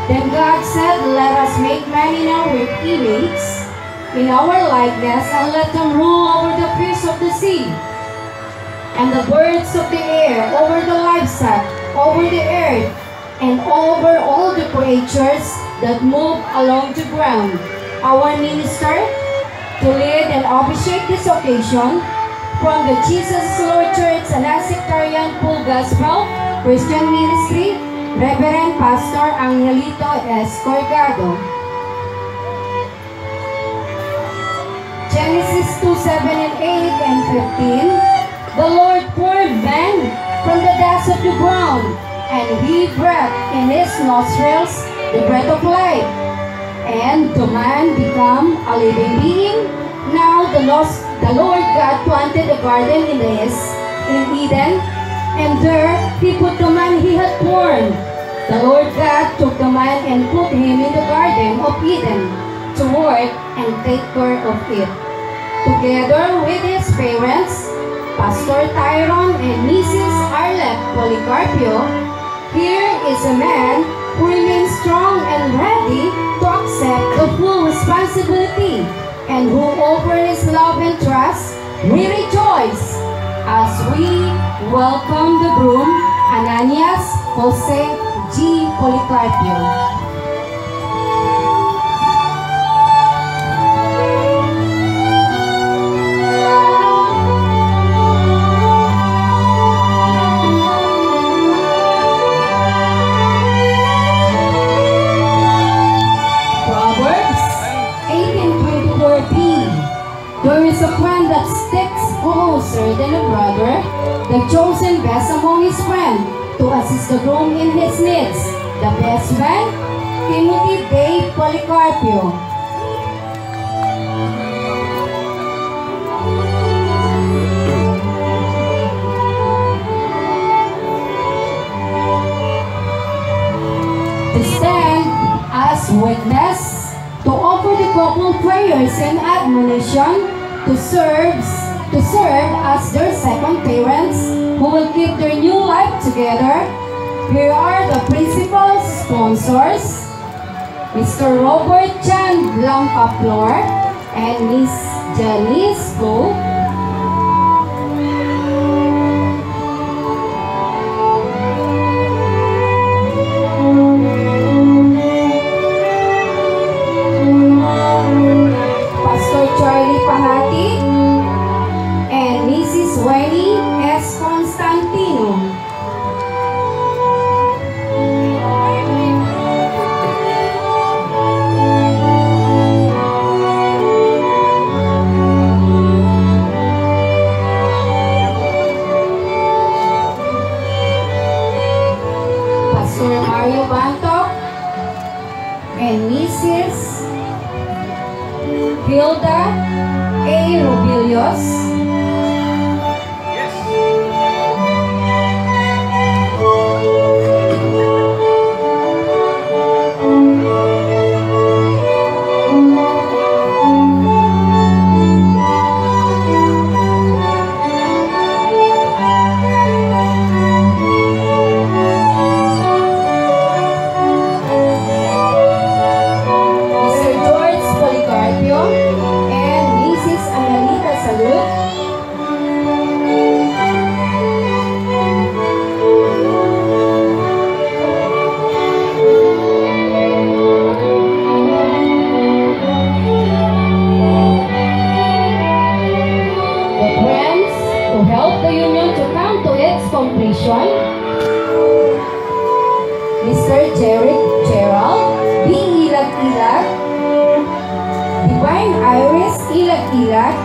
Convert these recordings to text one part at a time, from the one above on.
Then God said, "Let us make man in our image, in our likeness, and let them rule over the fish of the sea, and the birds of the air, over the livestock, over the earth, and over all the creatures that move along the ground." Our minister to lead and officiate this occasion from the Jesus Lord Church and Sectarian Full Gospel Christian Ministry, Reverend Pastor Angelito S. Corgado. Genesis 2:7 and 8 and 15. The Lord formed man from the dust of the ground, and He breathed in his nostrils the breath of life, and the man became a living being. Now the Lord God planted a garden in Eden, and there He put the man He had formed. The Lord God took the man and put him in the garden of Eden to work and take care of it. Together with his parents, Pastor Tyrone and Mrs. Arlette Policarpio, here is a man who remains strong and ready to accept the full responsibility, and who over his love and trust, we rejoice as we welcome the groom, Ananias Jose G. Policarpio. Proverbs 18:24b. There is a friend that sticks closer than a brother, the chosen best among his friends, to assist the groom in his needs. The best man, Timothy Dave Policarpio. To stand as witness, to offer the couple prayers and admonition, to serve as their second parents, who will keep their new life together. Here are the principal sponsors: Mr. Robert Chan Blanca Flor and Miss Janice Go. Pastor Charlie Pahati and Mrs. Wendy S. Constantino. Pastor Mario Bantok and Mrs. Hilda A. Robilios. Mr. Gerald B. Ilag-Ilag, Divine Iris Ilag-Ilag,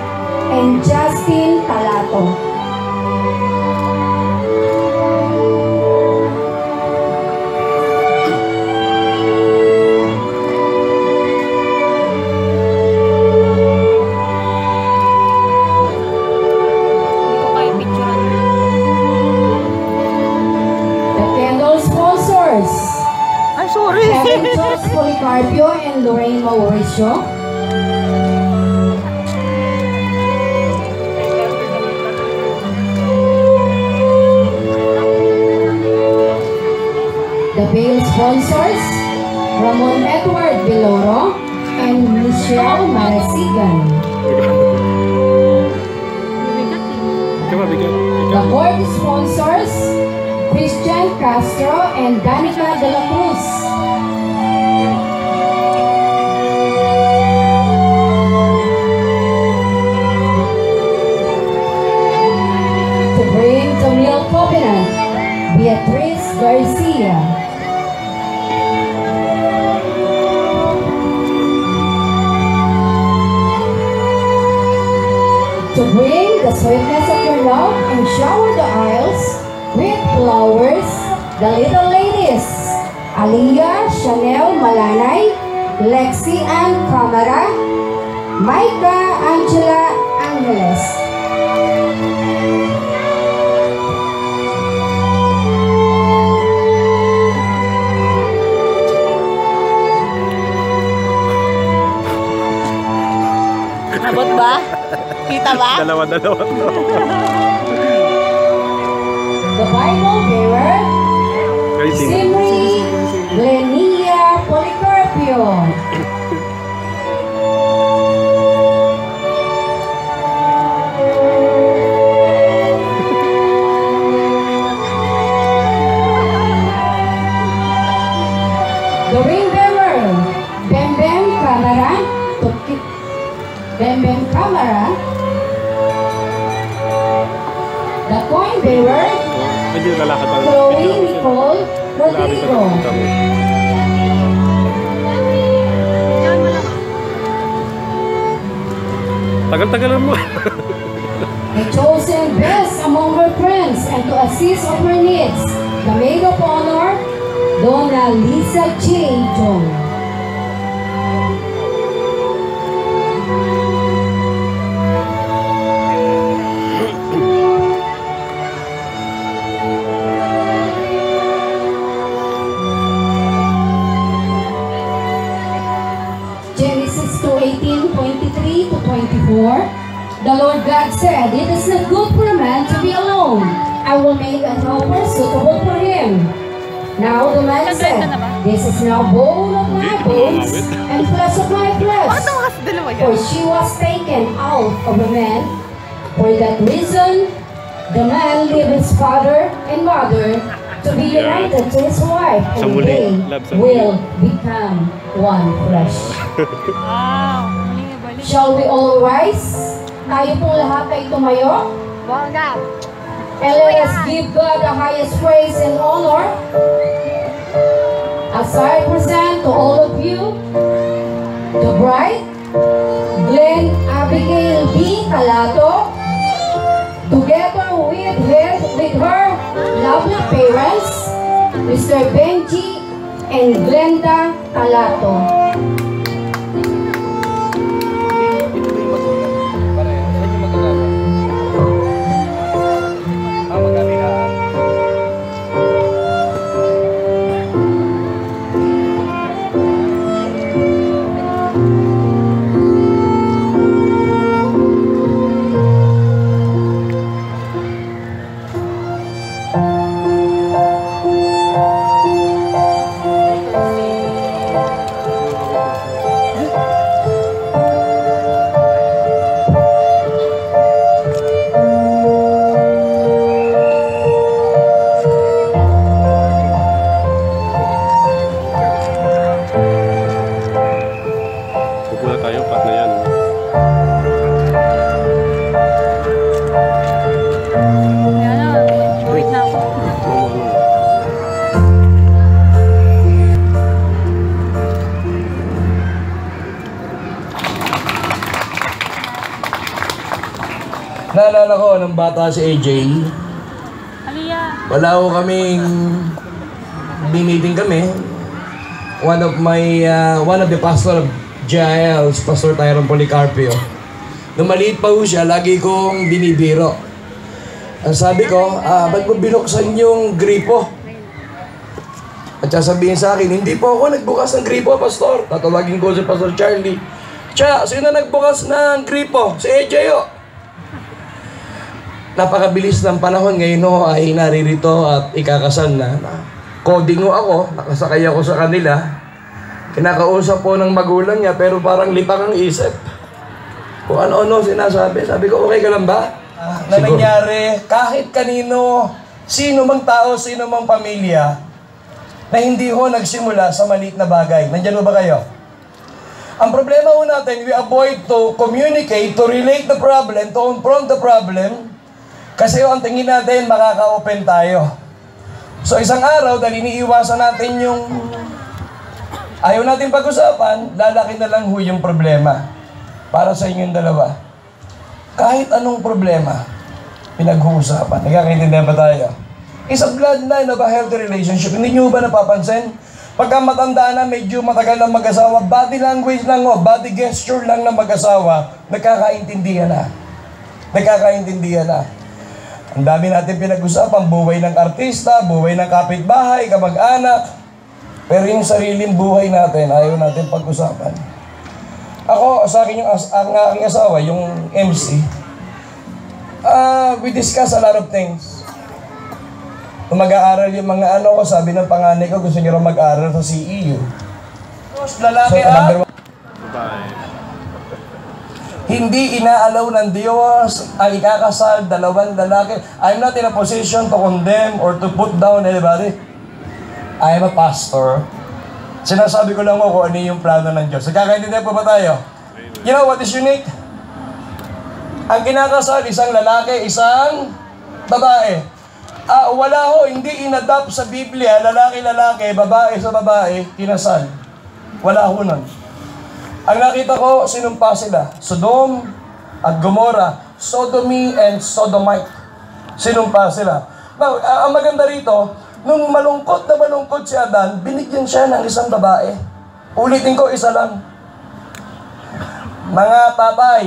and Justin Talato. Kevin Jos Policarpio and Lorraine Mauricio. The bail sponsors, Ramon Edward Viloro, and Michelle Marasigan. The board sponsors Christian Castro and Danica de la Cruz. To bring the meal covenant, Beatrice Garcia. To bring the sweetness of your love and shower the aisles with flowers, the little ladies, Aliyah Chanel Malanay, Lexi Ann Camara, Micah Angela Angeles. Abot ba? Kita ba? Dalawa. The Bible bearer, Simri Lenia Policarpio. The ring bearer, Bembem Camara. Bembem Camara. The coin bearer, Chloe Nicole Rodrigo. Tagal-tagalan mo. The chosen best among her friends and to assist of her needs, the maid of honor, Donna Lisa J. Jong. Genesis 2:18, 23 to 24. The Lord God said, "It is not good for a man to be alone. I will make a helper suitable for him." Now the man said, "This is now bone of my bones and flesh of my flesh." For she was taken out of a man. For that reason, the man left his father and mother to be united to his wife, and they will become one flesh. Shall we all rise? Tayo pong lahat ay tumayo. And let us give God the highest praise and honor. As I present to all of you, the bride, Glenn Abigail B. Calato, together with her lovely parents, Mr. Benji and Glenda Calato. Naalala ko nung bata si AJ, wala ko kaming biniting kami. One of the pastor of JILs, Pastor Tyrone Policarpio. Nung maliit pa ho siya, lagi kong binibiro. Ang sabi ko, ba't mo binuksan yung gripo? At sasabihin sa akin, hindi po ako nagbukas ng gripo, Pastor. Tatawagin ko si Pastor Charlie. Sino nagbukas ng gripo? Si AJ o. Napakabilis ng panahon ngayon ho ay naririto at ikakasal na. Coding ho ako, nakasakay ako sa kanila. Kinakausap po ng magulang niya, pero parang lipang ang isip. Kung ano-ano sinasabi. Sabi ko, okay ka lang ba? Na nangyari, kahit kanino, sino mang tao, sino mang pamilya, na hindi ho nagsimula sa maliit na bagay. Nandiyan ba kayo? Ang problema ho natin, we avoid to communicate, to relate the problem, to confront the problem, kasi ho, ang tingin natin, makaka-open tayo. So isang araw, dahil iniiwasan natin yung ayaw natin pag-usapan, lalaki na lang ho yung problema. Para sa inyong dalawa. Kahit anong problema, pinag-uusapan. Nagkakaintindihan ba tayo? Is a bloodline of a healthy relationship. Hindi nyo ba napapansin? Pagka matanda na, medyo matagal na mag-asawa, body language lang o, body gesture lang ng mag-asawa, nagkakaintindihan na. Nagkakaintindihan na. Ang dami natin pinag-usapan, buhay ng artista, buhay ng kapitbahay, kamag-anak. Pero yung sariling buhay natin, ayaw natin pag-usapan. Ako, sa akin, ang aking asawa, yung MC, we discuss a lot of things. Kung mag-aaral yung mga ano ko, sabi ng panganay ko, gusto niyo mag-aaral sa CEU. Lalaki hindi inaalaw ng Diyos ang ikakasal, dalawang lalaki. I'm not in a position to condemn or to put down anybody. I am a pastor. Sinasabi ko lang kung ano yung plano ng Diyos. Nagkakaintindihan po ba tayo? You know what is unique? Ang kinakasal, isang lalaki, isang babae. Wala ho, hindi inadapt sa Biblia, lalaki-lalaki, babae sa babae, kinasal. Wala ho nun. Ang nakita ko, sinumpa sila. Sodom at Gomorrah. Sodomy and Sodomite. Sinumpa sila. Now, ang maganda rito, nung malungkot na malungkot si Adan, binigyan siya ng isang babae. Ulitin ko, isa lang. Mga tatay,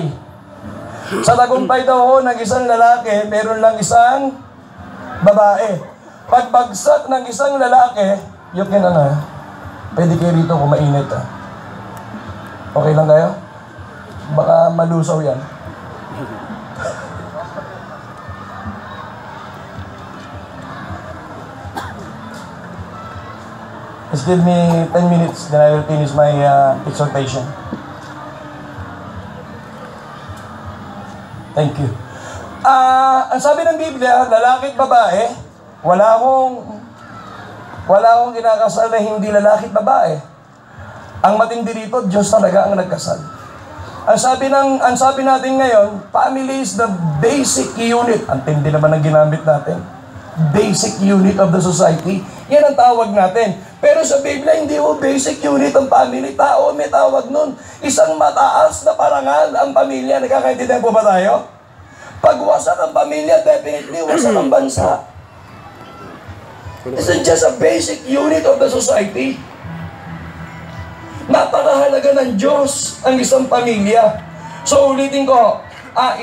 sa tagumpay daw ho ng isang lalaki, meron lang isang babae. Pagbagsak ng isang lalaki, yung pwede kayo rito kung mainit. Okay lang kayo? Baka malusaw yan. Just give me 10 minutes, then I will finish my exhortation. Thank you. Ang sabi ng Biblia, lalaki at babae, wala akong kinakasal na hindi lalaki at babae. Ang matindi rito, Diyos talaga ang nagkasal. Ang sabi natin ngayon, family is the basic unit. Ang tindi naman ang ginamit natin. Basic unit of the society. Yan ang tawag natin. Pero sa Biblia, hindi ho basic unit ang family. Tao, may tawag nun. Isang mataas na parangal ang pamilya. Nakakaintindihan po ba tayo? Pag wasak ang pamilya, definitely wasak ang bansa. It's just a basic unit of the society. Napakahalaga ng Diyos ang isang pamilya. So ulitin ko,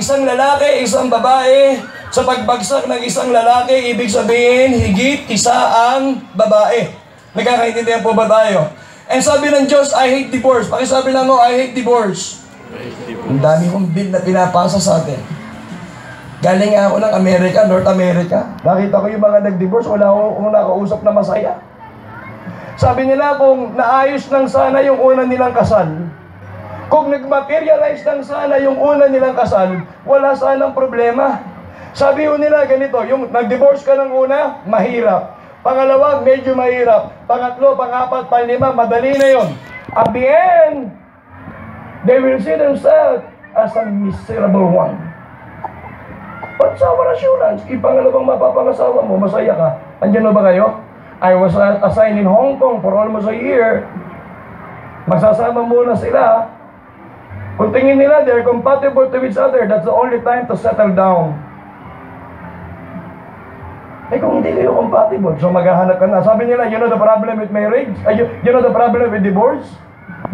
isang lalaki, isang babae, sa pagbagsak ng isang lalaki, ibig sabihin, higit isa ang babae. Nagkakaintindihan po ba tayo? And sabi ng Diyos, I hate divorce. Pakisabi lang ko, I hate divorce. Ang dami kong bill na pinapasa sa atin. Galing nga ako ng Amerika, North America. Nakita ko yung mga nag-divorce, wala akong nakausap na masaya. Sabi nila kung naayos lang sana yung una nilang kasal, kung nag-materialize lang sana yung una nilang kasal, wala sanang problema. Sabi ko nila ganito, yung nag-divorce ka ng una, mahirap. Pangalawa, medyo mahirap. Pangatlo, pangapat, panlima, madali na yon. At the end, they will see themselves as a miserable one. But sa our assurance, ipangalawang mapapangasawa mo, masaya ka. Andiyan na ba kayo? I was assigned in Hong Kong for almost a year. Magsasama muna sila. Kung tingin nila, they're compatible to each other. That's the only time to settle down. Kung hindi kayo compatible, so maghahanap ka na. Sabi nila, you know the problem with marriage? You know the problem with divorce?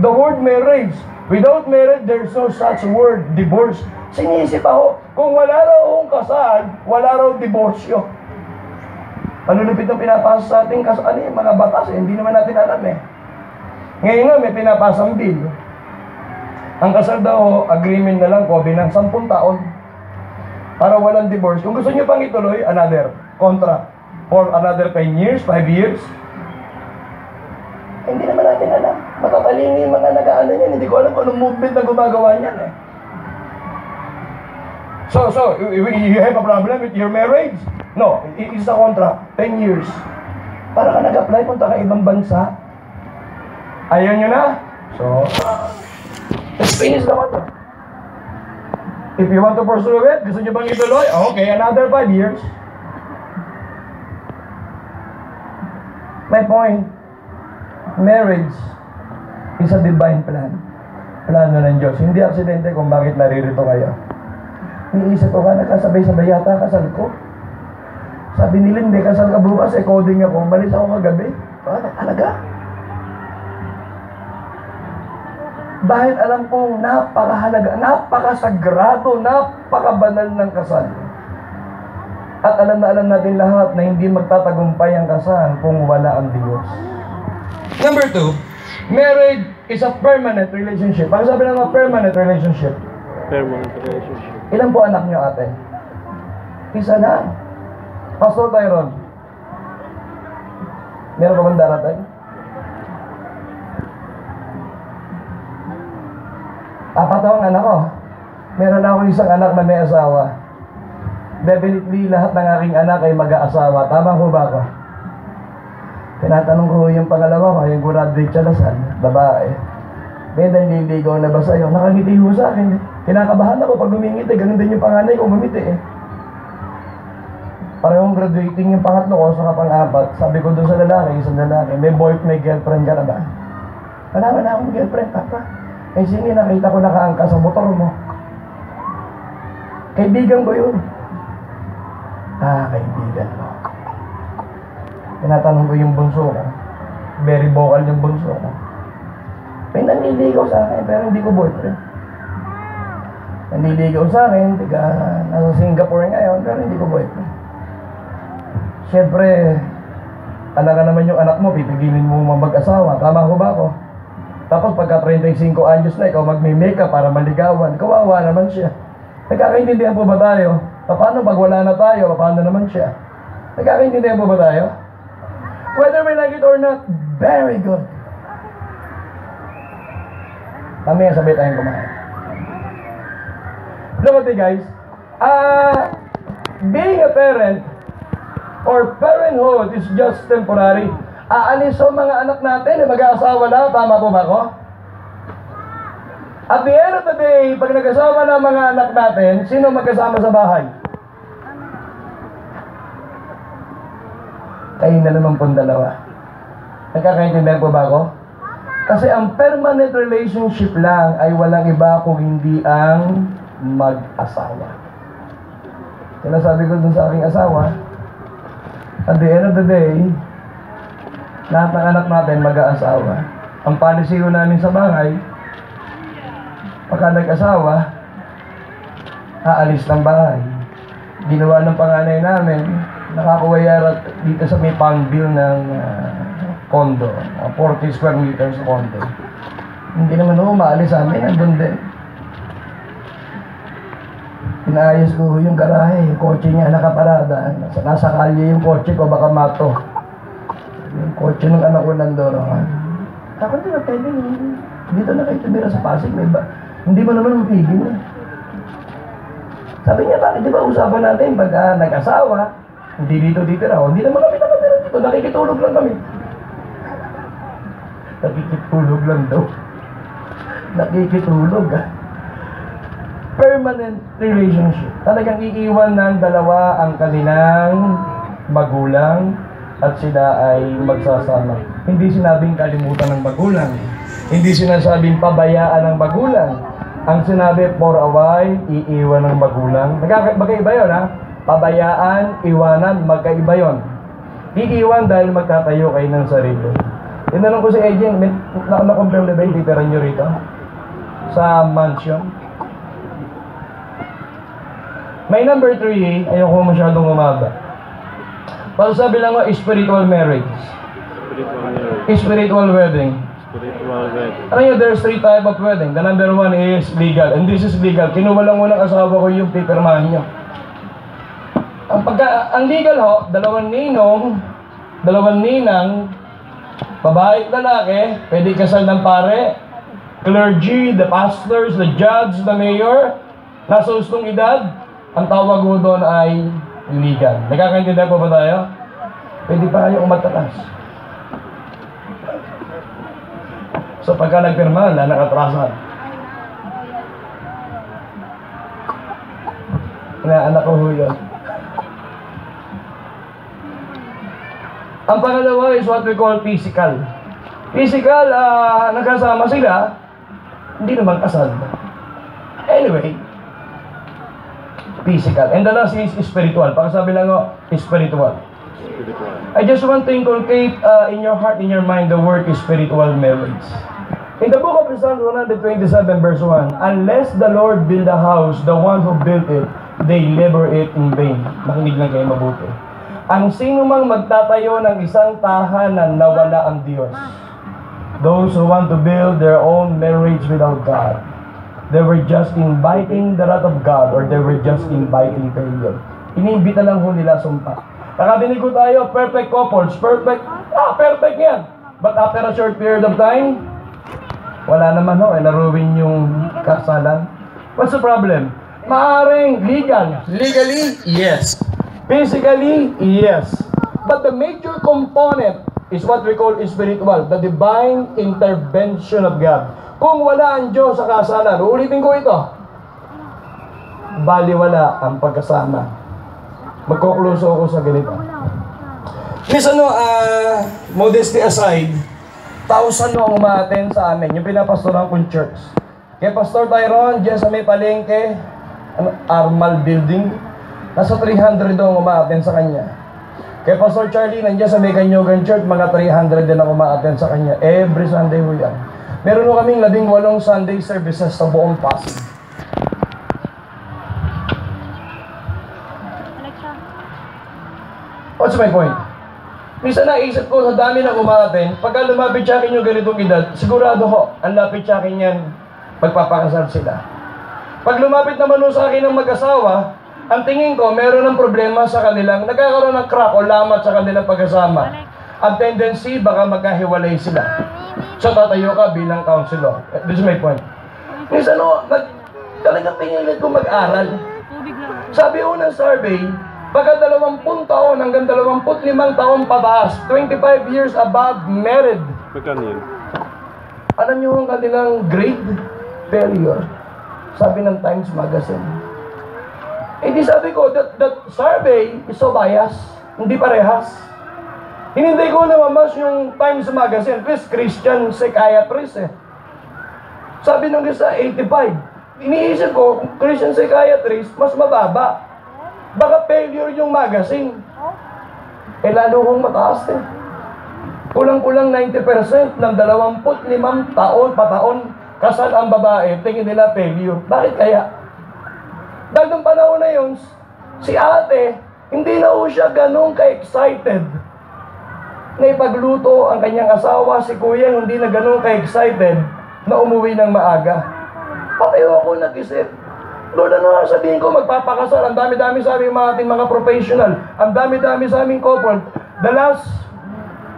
The word marriage. Without marriage, there's no such word, divorce. Sinisip ako, kung wala raw akong kasal, wala raw diborsyo. Malulupit ang pinapasa sa ating mga batas, hindi naman natin alam eh. Ngayon nga, may pinapasang bill. Ang kasal daw, agreement na lang ko, ng 10 taon. Para walang divorce. Kung gusto nyo pang ituloy, another contract. For another 10 years, 5 years. Hindi naman natin alam. Matatalino yung mga nag-ano yan. Hindi ko alam kung anong movement na gumagawa niyan eh. So, you have a problem with your marriage? No, it's a contract, 10 years. Para ka nag-apply, punta ka ibang bansa. Ayaw nyo na? So, let's finish the contract. If you want to pursue it, gusto nyo bang ituloy? Okay, another 5 years. My point, marriage is a divine plan. Plano ng Diyos. Hindi aksidente kung bakit naririto kayo. Niisip ko ka, nagkasabay-sabay yata kasal ko. Sabi nila, hindi kasal ka bukas, coding ako. Malis ako kagabi. Talaga? Dahil alam kong napakahalaga, napakasagrado, napakabanal ng kasal. At alam na alam natin lahat na hindi magtatagumpay ang kasal kung wala ang Diyos. Number 2, marriage is a permanent relationship. Ang sabi ng mga permanent relationship. Permanent relationship. Ilan po anak nyo, ate? Isa na. Pastor Tyron, meron pa bang darating? Apat ang anak ko. Meron ako isang anak na may asawa. Definitely, lahat ng aking anak ay mag-aasawa. Tama ko ba ako? Tinatanong ko yung pangalawa ko, yung graduate siya Lasal, babae. Benda, nililigaw na ba sa'yo? Nakangiti ho sa akin. Kinakabahan ako pag umingiti. Ganun din yung panganay ko, umimiti eh. Parehong graduating yung pangatlo ko sa pang-apat. Sabi ko doon sa lalaki, isang lalaki, may girlfriend ka na ba? Wala na akong girlfriend, papa. Eh, sini, nakita ko nakaangka sa motor mo. Kaibigan ko yun. Kaibigan mo. Tinatanong ko yung bunso ko. Very vocal yung bunso ko. May nanliligaw sa akin, pero hindi ko boyfriend. Nanliligaw sa akin, nasa Singapore ngayon, pero hindi ko boyfriend. Siyempre, alaga naman yung anak mo, pipigilin mo mag-asawa. Tama ko ba ako? Tapos pagka 35 anyos na, ikaw magme-makeup para maligawan. Kawawa naman siya. Nagkakaintindihan po ba tayo? Paano pag wala na tayo? Paano naman siya? Nagkakaintindihan po ba tayo? Whether we like it or not, very good. Kami ang sabay tayong kumain. Look at it, guys. Being a parent or parenthood is just temporary. Aalis sa mga anak natin na mag-aasawa na. Tama po ba ako? At the end of the day, pag nag-asawa na mga anak natin, sino magkasama sa bahay? Kayo na naman pong dalawa. Nagkakaintindihan po ba ako? Kasi ang permanent relationship lang ay walang iba kung hindi ang mag-asawa. Sinasabi ko dun sa aking asawa, at the end of the day, lahat ng anak natin mag-aasawa. Ang policy ko namin sa bahay, pagka nag-asawa, aalis ng bahay. Ginawa ng panganay namin, nakakuwayara dito sa may Palmville ng condo, 40 square meters na condo. Hindi naman maalis sa amin, nandun din. Inaayos ko yung garahe, yung kotse niya nakaparada. Nasa kalye yung kotse ko, baka mato. Yung kotse ng anak ko nandun. Ako hindi na pwede. Dito na kayo tumira sa Pasig, may ba? Hindi mo naman mapigil eh. Sabi niya, bakit di ba usapan natin pag nag-asawa, hindi dito raw. Hindi naman kami nakatira dito, nakikitulog lang kami. Nakikitulog lang daw. Nakikitulog Permanent relationship. Talagang iiwan ng dalawa ang kanilang magulang at sila ay magsasama. Hindi sinabing kalimutan ng magulang. Hindi sinasabing pabayaan ng magulang. Ang sinabi, for a while, iiwan ng magulang. Magkaiba yun, ha? Pabayaan, iwanan, magkaiba yun. Iiwan dahil magtatayo kayo ng sarili. Tinanong ko si Agent, na-confirm na ba yung titira nyo rito? Sa mansion? May number 3, ayoko masyadong umaba. Pag sabi lang ko, spiritual marriage. Spiritual wedding. Alam nyo, there's 3 type of wedding. The number 1 is legal. And this is legal. Kinuha lang unang asawa ko yung pipirmahan nyo. Ang legal ho, dalawang ninang, Babae at lalaki, pwede kasal ng pare, clergy, the pastors, the judge, the mayor, nasa ustong edad, ang tawag mo doon ay legal. Nakakaintindihan po ba tayo? Pwede pa kayo umatakas. So pagka nagpirma, nakatrasan. Anak ko yun. Ang pangalawa is what we call physical. Physical, nagkasama sila, hindi naman kasal. Anyway, physical. And the last is spiritual. Pagkasabi lang ko, spiritual. I just want to inculcate in your heart, in your mind, the word is spiritual marriage. In the book of Psalms 127 verse 1, unless the Lord build a house, the one who built it, they labor it in vain. Makinig lang kayo mabuti. Ang sino mang magtatayo ng isang tahanan na wala ang Diyos. Those who want to build their own marriage without God, they were just inviting the wrath of God, or they were just inviting failure. Iniimbita lang ho nila sumpa. Nakadinig ko tayo, perfect couples, perfect yan. But after a short period of time, wala naman ho, naruwin yung kasalan. What's the problem? Maaring legal. Legally, yes. Physically, yes. But the major component is what we call spiritual, the divine intervention of God. Kung wala ang Diyos sa kasalan, uulitin ko ito, baliwala ang pagkasama. Magkukluso ako sa ganito. Miss, modesty aside, 1,000 ang umaaten sa amin, yung pinapastoran kong church. Kaya Pastor Tyrone, dyan sa may palengke, Armal Building, nasa 300 daw ang umaaten sa kanya. Kaya Pastor Charlie, nandiyan sa may Kanyugan Church, mga 300 din ang umaaten sa kanya. Every Sunday ho yan. Meron ho kaming 18 Sunday services sa buong Pasig. What's my point? Minsan naisip ko sa dami na umaaten, pagka lumapit sa akin yung ganitong edad, sigurado ho, ang lapit sa akin yan, magpapakasal sila. Pag lumapit naman ho sa akin ng mag-asawa, ang tingin ko, meron ng problema sa kanilang, nagkakaroon ng crack o lamat sa kanilang pagkasama. Ang tendency, baka magkahiwalay sila. So, tatayo ka bilang counselor. This is my point. Minsan, talagang pinilit ko mag-aral. Sabi ko ng survey, pagka 20 taon hanggang 25 taon pataas, 25 years above married. Magkano yun? Alam niyo ang kanilang grade? Failure. Sabi ng Times Magazine. Hindi sabi ko, that survey is so biased. Hindi parehas. Hinintay ko naman mas yung Times Magazine, please, Christian psychiatrist eh. Sabi nung isa, 85. Iniisip ko, Christian psychiatrist, mas mababa. Baka failure yung magazine. Eh lalo kong mataas eh. Kulang-kulang 90% ng 25 taon kasal ang babae, tingin nila failure. Bakit kaya? Dahil nung panahon na yun, si ate, hindi na siya ganun ka-excited na ipagluto ang kanyang asawa. Si kuya, hindi na ganun ka-excited na umuwi ng maaga. Pati ako nag-isip, Lord, ano sabihin ko, magpapakasal. Ang dami-dami sa aming mga professional. Ang dami-dami sa aming couple.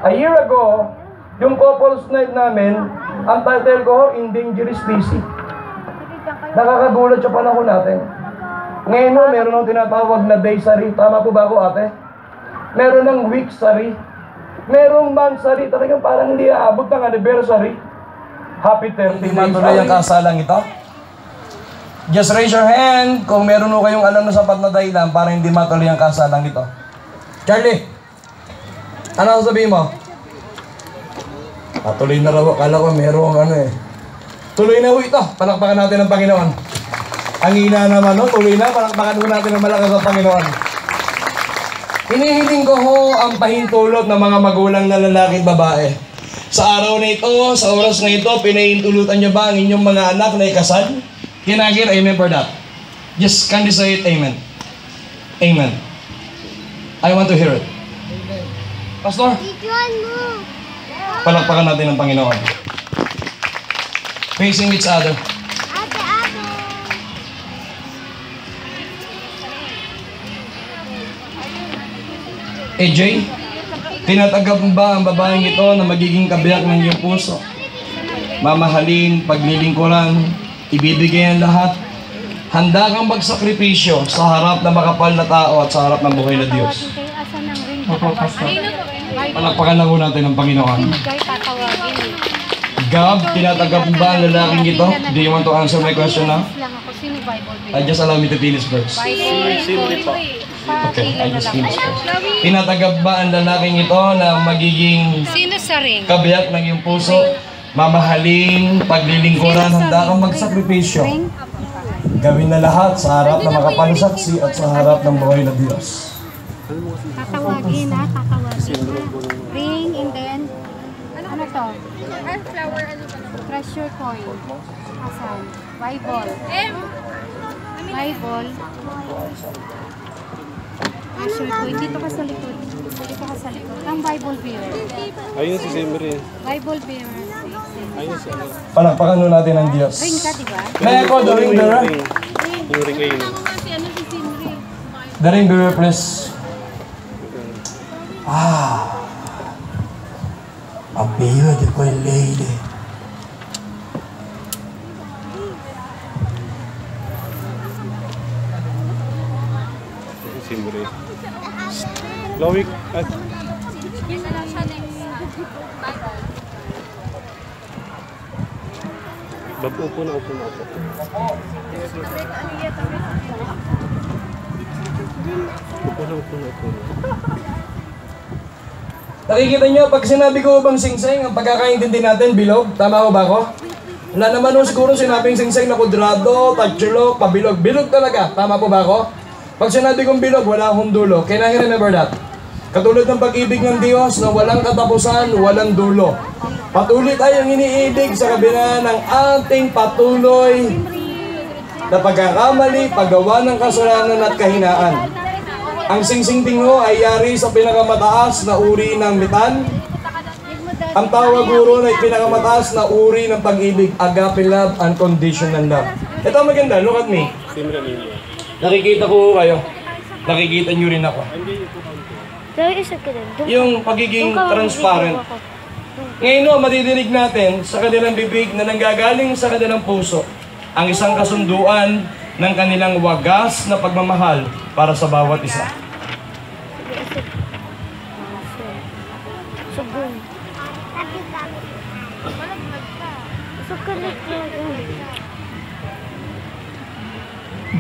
A year ago, yung couples night namin, ang title ko, In Dangerous Busy. Nakakagulat sa panahon natin. Ngayon no, meron ng tinatawag na day sari. Tama po ba ako, ate? Meron ng week sari. Merong month sari. Talagang parang hindi aabot ng anniversary. Happy 30 days. Matuloy ang kasalang ito? Just raise your hand kung meron mo kayong alam na sapat na dahilan para hindi matuloy ang kasalang ito. Charlie, ano sabihin mo? Tuloy na raw. Kala ko merong Tuloy na ho ito. Palakpakan natin ang Panginoon. Ang ina naman, tuloy na, palakpakan ho natin ang malakas ng Panginoon. Hinihiling ko ho ang pahintulot ng mga magulang na lalaki at babae. Sa araw na ito, sa oras na ito, pinahintulutan niyo ba ang inyong mga anak na ikasal? Kinagir, amen for that. Just kindly say it, amen. Amen. I want to hear it. Pastor? Palakpakan natin ang Panginoon. Facing each other. AJ, Tinatanggap mo ba ang babaeng ito na magiging kabiyak ng iyong puso? Mamahalin, paglilingkuran, ibibigay ang lahat. Handa kang magsakripisyo sa harap ng makapal na tao at sa harap ng buhay na Diyos. Opo, Pastor. Palakpakan lang po natin ang Panginoon. Gab, tinatanggap mo ba ang lalaking ito? Do you want to answer my question now? Just allow me to finish first. Okay, I just finished first. Tinatanggap ba ang lalaking ito na magiging kabiyak ng iyong puso? Mamahalin, paglilingkuran, handa kang magsakripisyo. Gawin na lahat sa harap ng makapansaksi at sa harap ng buhay na Diyos. Tatawagin ha, tatawagin ha. Ring and then, ano to? Flower, ano ba? Treasure coin. Asan? Bible. Bible. Treasure coin. Dito ka sa likod. Dito ka sa likod. Ang Bible bearer. Ayun si Simri. Bible bearer. Ayun si ano. Palakpakan nun natin ang Diyos. Ring ka, diba? May ako, the ring bearer. Yung ring ayun. The ring bearer, please. Ah, a beautiful lady. Simri. Loic. Upo na. Nakikita niyo, pag sinabi ko bang singsing, ang pagkakaintindi natin, bilog, tama ko ba ako? Wala naman nung siguro sinabing singsing na kudrado, tatsulok, pabilog. Bilog talaga, tama po ba ako? Pag sinabi kong bilog, wala akong dulo. Can I remember that? Katulad ng pag-ibig ng Diyos na walang katapusan, walang dulo. Patuloy tayong iniibig sa kabila ng ating patuloy na pagkakamali, paggawa ng kasalanan at kahinaan. Ang singsing tingo ay yari sa pinakamataas na uri ng mitan. Ang tawag guro ay pinakamataas na uri ng pag-ibig, agape love, unconditional love. Ito ang maganda, look at me. Nakikita ko kayo. Nakikita nyo rin ako. Yung pagiging transparent. Ngayon no, madidinig natin sa kanilang bibig na nanggagaling sa kanilang puso ang isang kasunduan ng kanilang wagas na pagmamahal para sa bawat isa.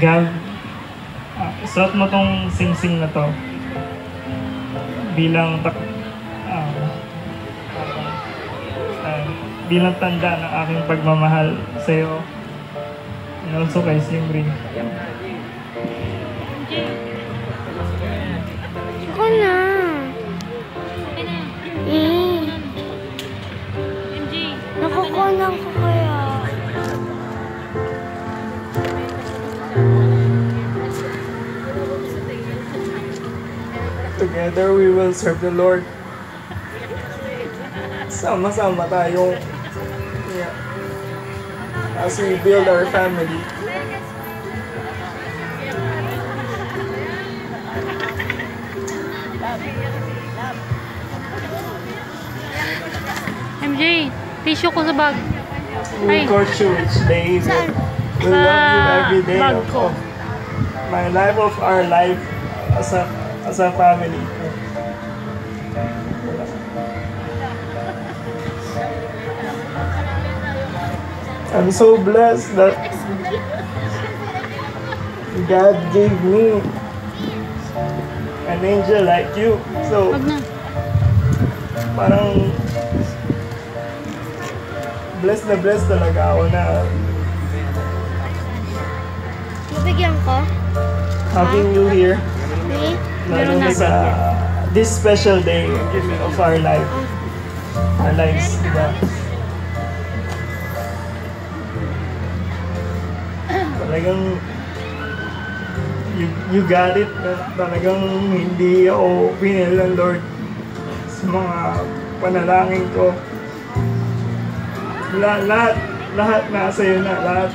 Gab, suot mo tong sing-sing na to bilang tanda ng aking pagmamahal sa iyo. And also kay Simri. Ako na. Nakukunan ko kaya. Together we will serve the Lord. Sama-sama tayong as we build our family. MJ, tissue ko sa bag. We will court you each day. We will love you every day bag ko. of my life, of our life as a family. I'm so blessed that God gave me an angel like you. So, parang blessed talaga ako na Bibigyan ko? having you here. Me? Lalo na sa this special day of our life. Our lives, diba? Talagang you got it. Talagang hindi ako pinil ng Lord sa mga panalangin ko. Lahat nasa iyo na. Lahat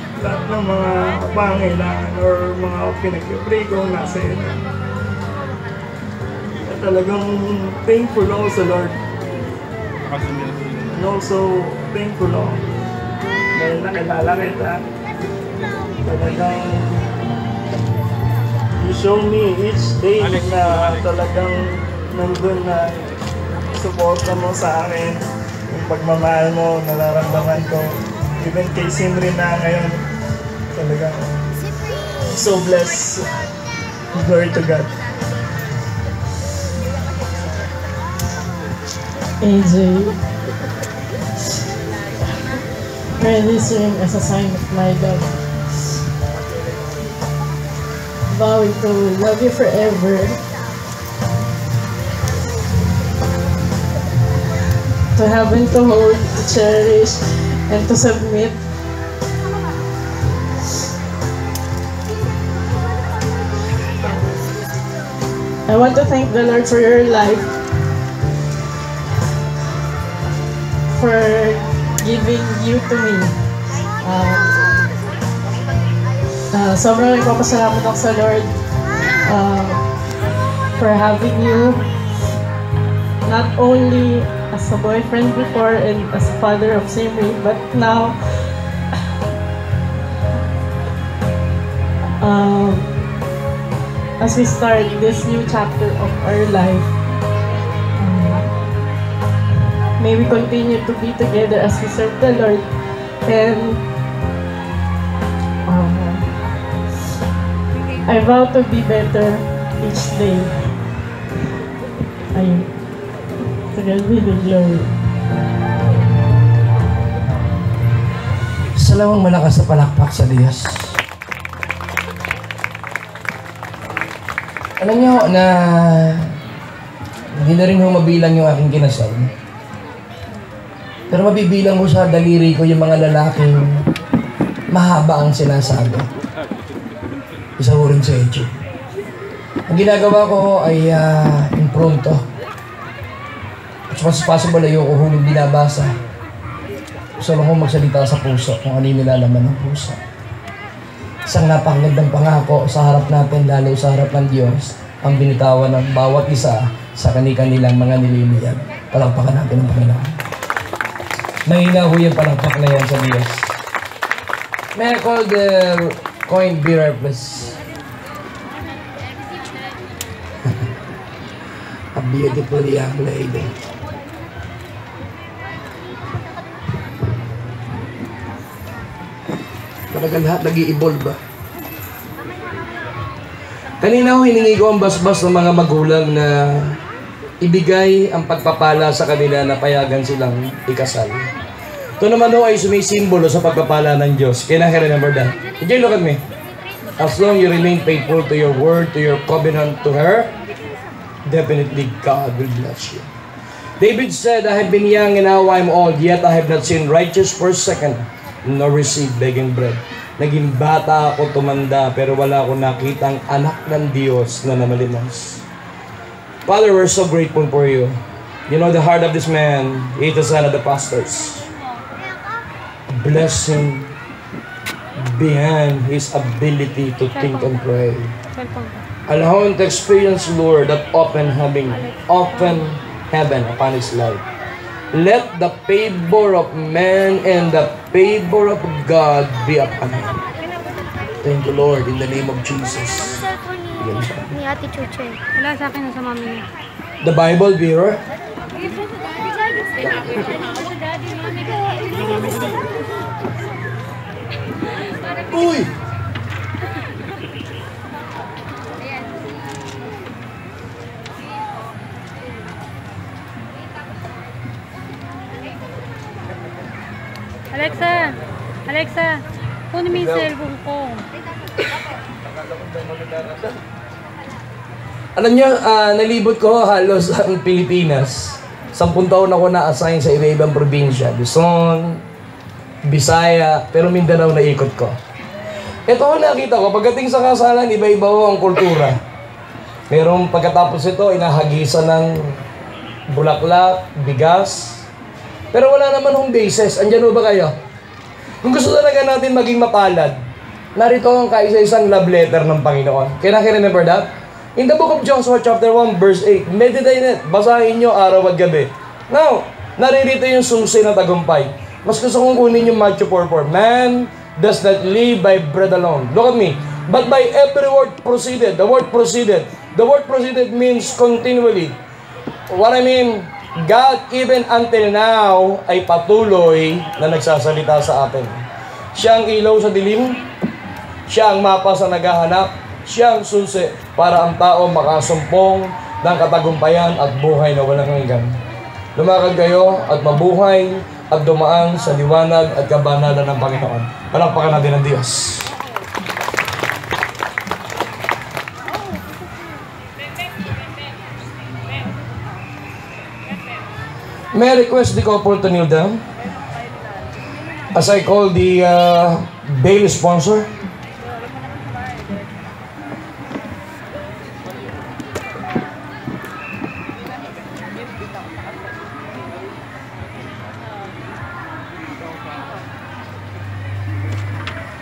ng mga pangailangan or mga pinag-pray ko nasa iyo na. talagang thankful ako sa Lord. And also, thankful ako dahil nakilala kita. Talagang you show me each day na talagang nandun na suporta mo sa akin. Yung pagmamahal mo, nararamdaman ko. Even kay Simri na ngayon, talagang so blessed. Glory to God. AJ, pray this ring as a sign of my love. Vowing to love you forever, to have and to hold, to cherish, and to submit. I want to thank the Lord for your life, for giving you to me. Sobrang nagpapasalamat ako sa Lord for having you not only as a boyfriend before and as a father of Simri, but now as we start this new chapter of our life. May we continue to be together as we serve the Lord, and I vow to be better each day. Ayun. To God be the glory. Salawang malakas na palakpak sa Diyos. Alam niyo na hindi na rin ho mabilang yung aking kinasal. Pero mabibilang ko sa daliri ko yung mga lalaking mahaba ang sinasabi. Isa ho rin sa Eche. Ang ginagawa ko ay impronto. As much as possible, ayoko hulog binabasa. Gusto lang kong magsalita sa puso kung ano yung nilalaman ng puso. Isang napakagandang pangako sa harap natin, lalo sa harap ng Diyos, ang binitawan ng bawat isa sa kanilang mga nililiyab. Palakpakan natin ang Panginoon. Mahina ho yung palakpak na yan sa Diyos. May I call the coin bearer, please? A beautiful young lady. Talagang lahat nag-i-evolve ba? Kanina ho hiningi ko ang basbas ng mga magulang na ibigay ang pagpapala sa kanila na payagan silang ikasal. Ito naman ho ay sumisimbolo sa pagpapala ng Diyos. Can I remember that? Can you look at me? As long you remain faithful to your word, to your covenant to her, definitely God will bless you. David said, I have been young and now I am old, yet I have not seen righteous forsaken, nor receive begging bread. Naging bata ako, tumanda, pero wala akong nakitang anak ng Diyos na namalimas. Father, we're so grateful for you. You know the heart of this man. He is the son of the pastors. Bless him beyond his ability to think and pray. Allow him to experience, Lord, that open heaven upon his life. Let the favor of man and the favor of God be upon him. Thank you, Lord, in the name of Jesus. Ni Ate Chuche. Wala sa akin, nasa mami niya. The Bible bearer. Uy! Alexa, kunin mo yung cellphone ko. Alam niyo, nalibot ko halos ang Pilipinas. 10 taon ako na-assign sa iba-ibang probinsya. Luzon, Bisaya, pero Mindanao na ikot ko. Ito ko nakita ko, pagdating sa kasalan, iba-iba ho ang kultura. Merong pagkatapos ito, inahagisan ng bulaklak, bigas. Pero wala naman hong basis. Andyan ho ba kayo? Kung gusto talaga natin maging mapalad, narito ang kaisa-isang love letter ng Panginoon. Can I remember that? In the book of Joshua chapter 1 verse 8, meditate it, basahin nyo araw at gabi. Now, naririto yung susi ng tagumpay. Mas gusto kong kunin yung Matthew 4:4. Man does not live by bread alone. Look at me. But by every word proceeded. The word proceeded. The word proceeded means continually. What I mean, God even until now ay patuloy na nagsasalita sa atin. Siya ang ilaw sa dilim. Siya ang mapa sa naghahanap. Siya ang susi para ang tao makasumpong ng katagumpayan at buhay na walang hanggan. Lumakad kayo at mabuhay at dumaan sa liwanag at kabanalan ng Panginoon. Palakpakan natin ang Diyos. May I request the couple to kneel down as I call the bail sponsor.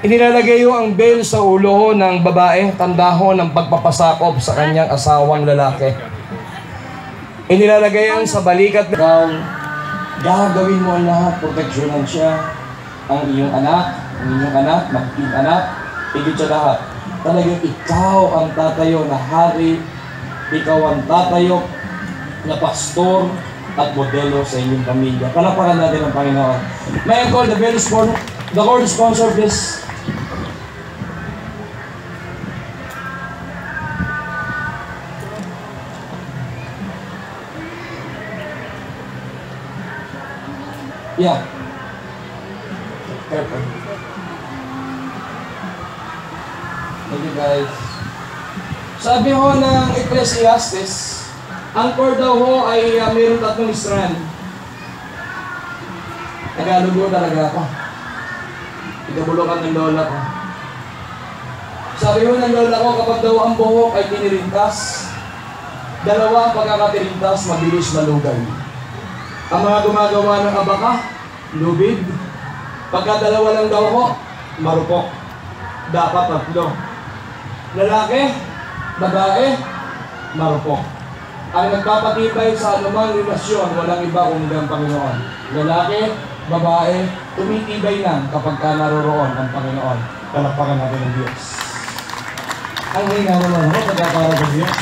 Inilalagay ang bail sa ulo ng babae, tanda ng pagpapasakop sa kanyang asawang lalaki. Inilalagay ang sa balikat ng gagawin mo ang lahat, proteksyonan siya, ang iyong anak, magiging anak, higit sa lahat. Talagang ikaw ang tatayo na hari, ikaw ang tatayo na pastor at modelo sa inyong pamilya. Palakpakan natin ang Panginoon. May I call the Lord sponsor please. Yeah. Careful. Thank you guys. Sabi ho ng Ecclesiastes, ang cord daw ho ay mayroong 3 strand. Nagalugo talaga ako. Ikabulokan ng lola ko. Sabi ho ng lola ko, kapag daw ang buhok ay tinirintas, 2 ang pagkakatirintas, mabilis malugay. Ang mga gumagawa ng abaka, lubid. Pagka 2 lang daw ho, marupok. Dapat 3. Lalaki, babae, marupok. Ang nagpapatibay sa anumang relasyon, walang iba kundi ang Panginoon. Lalaki, babae, tumitibay lang kapag ka naroroon ang Panginoon. Palakpakan natin ang Diyos. Ang hina naman ho, pagkakara sa Diyos.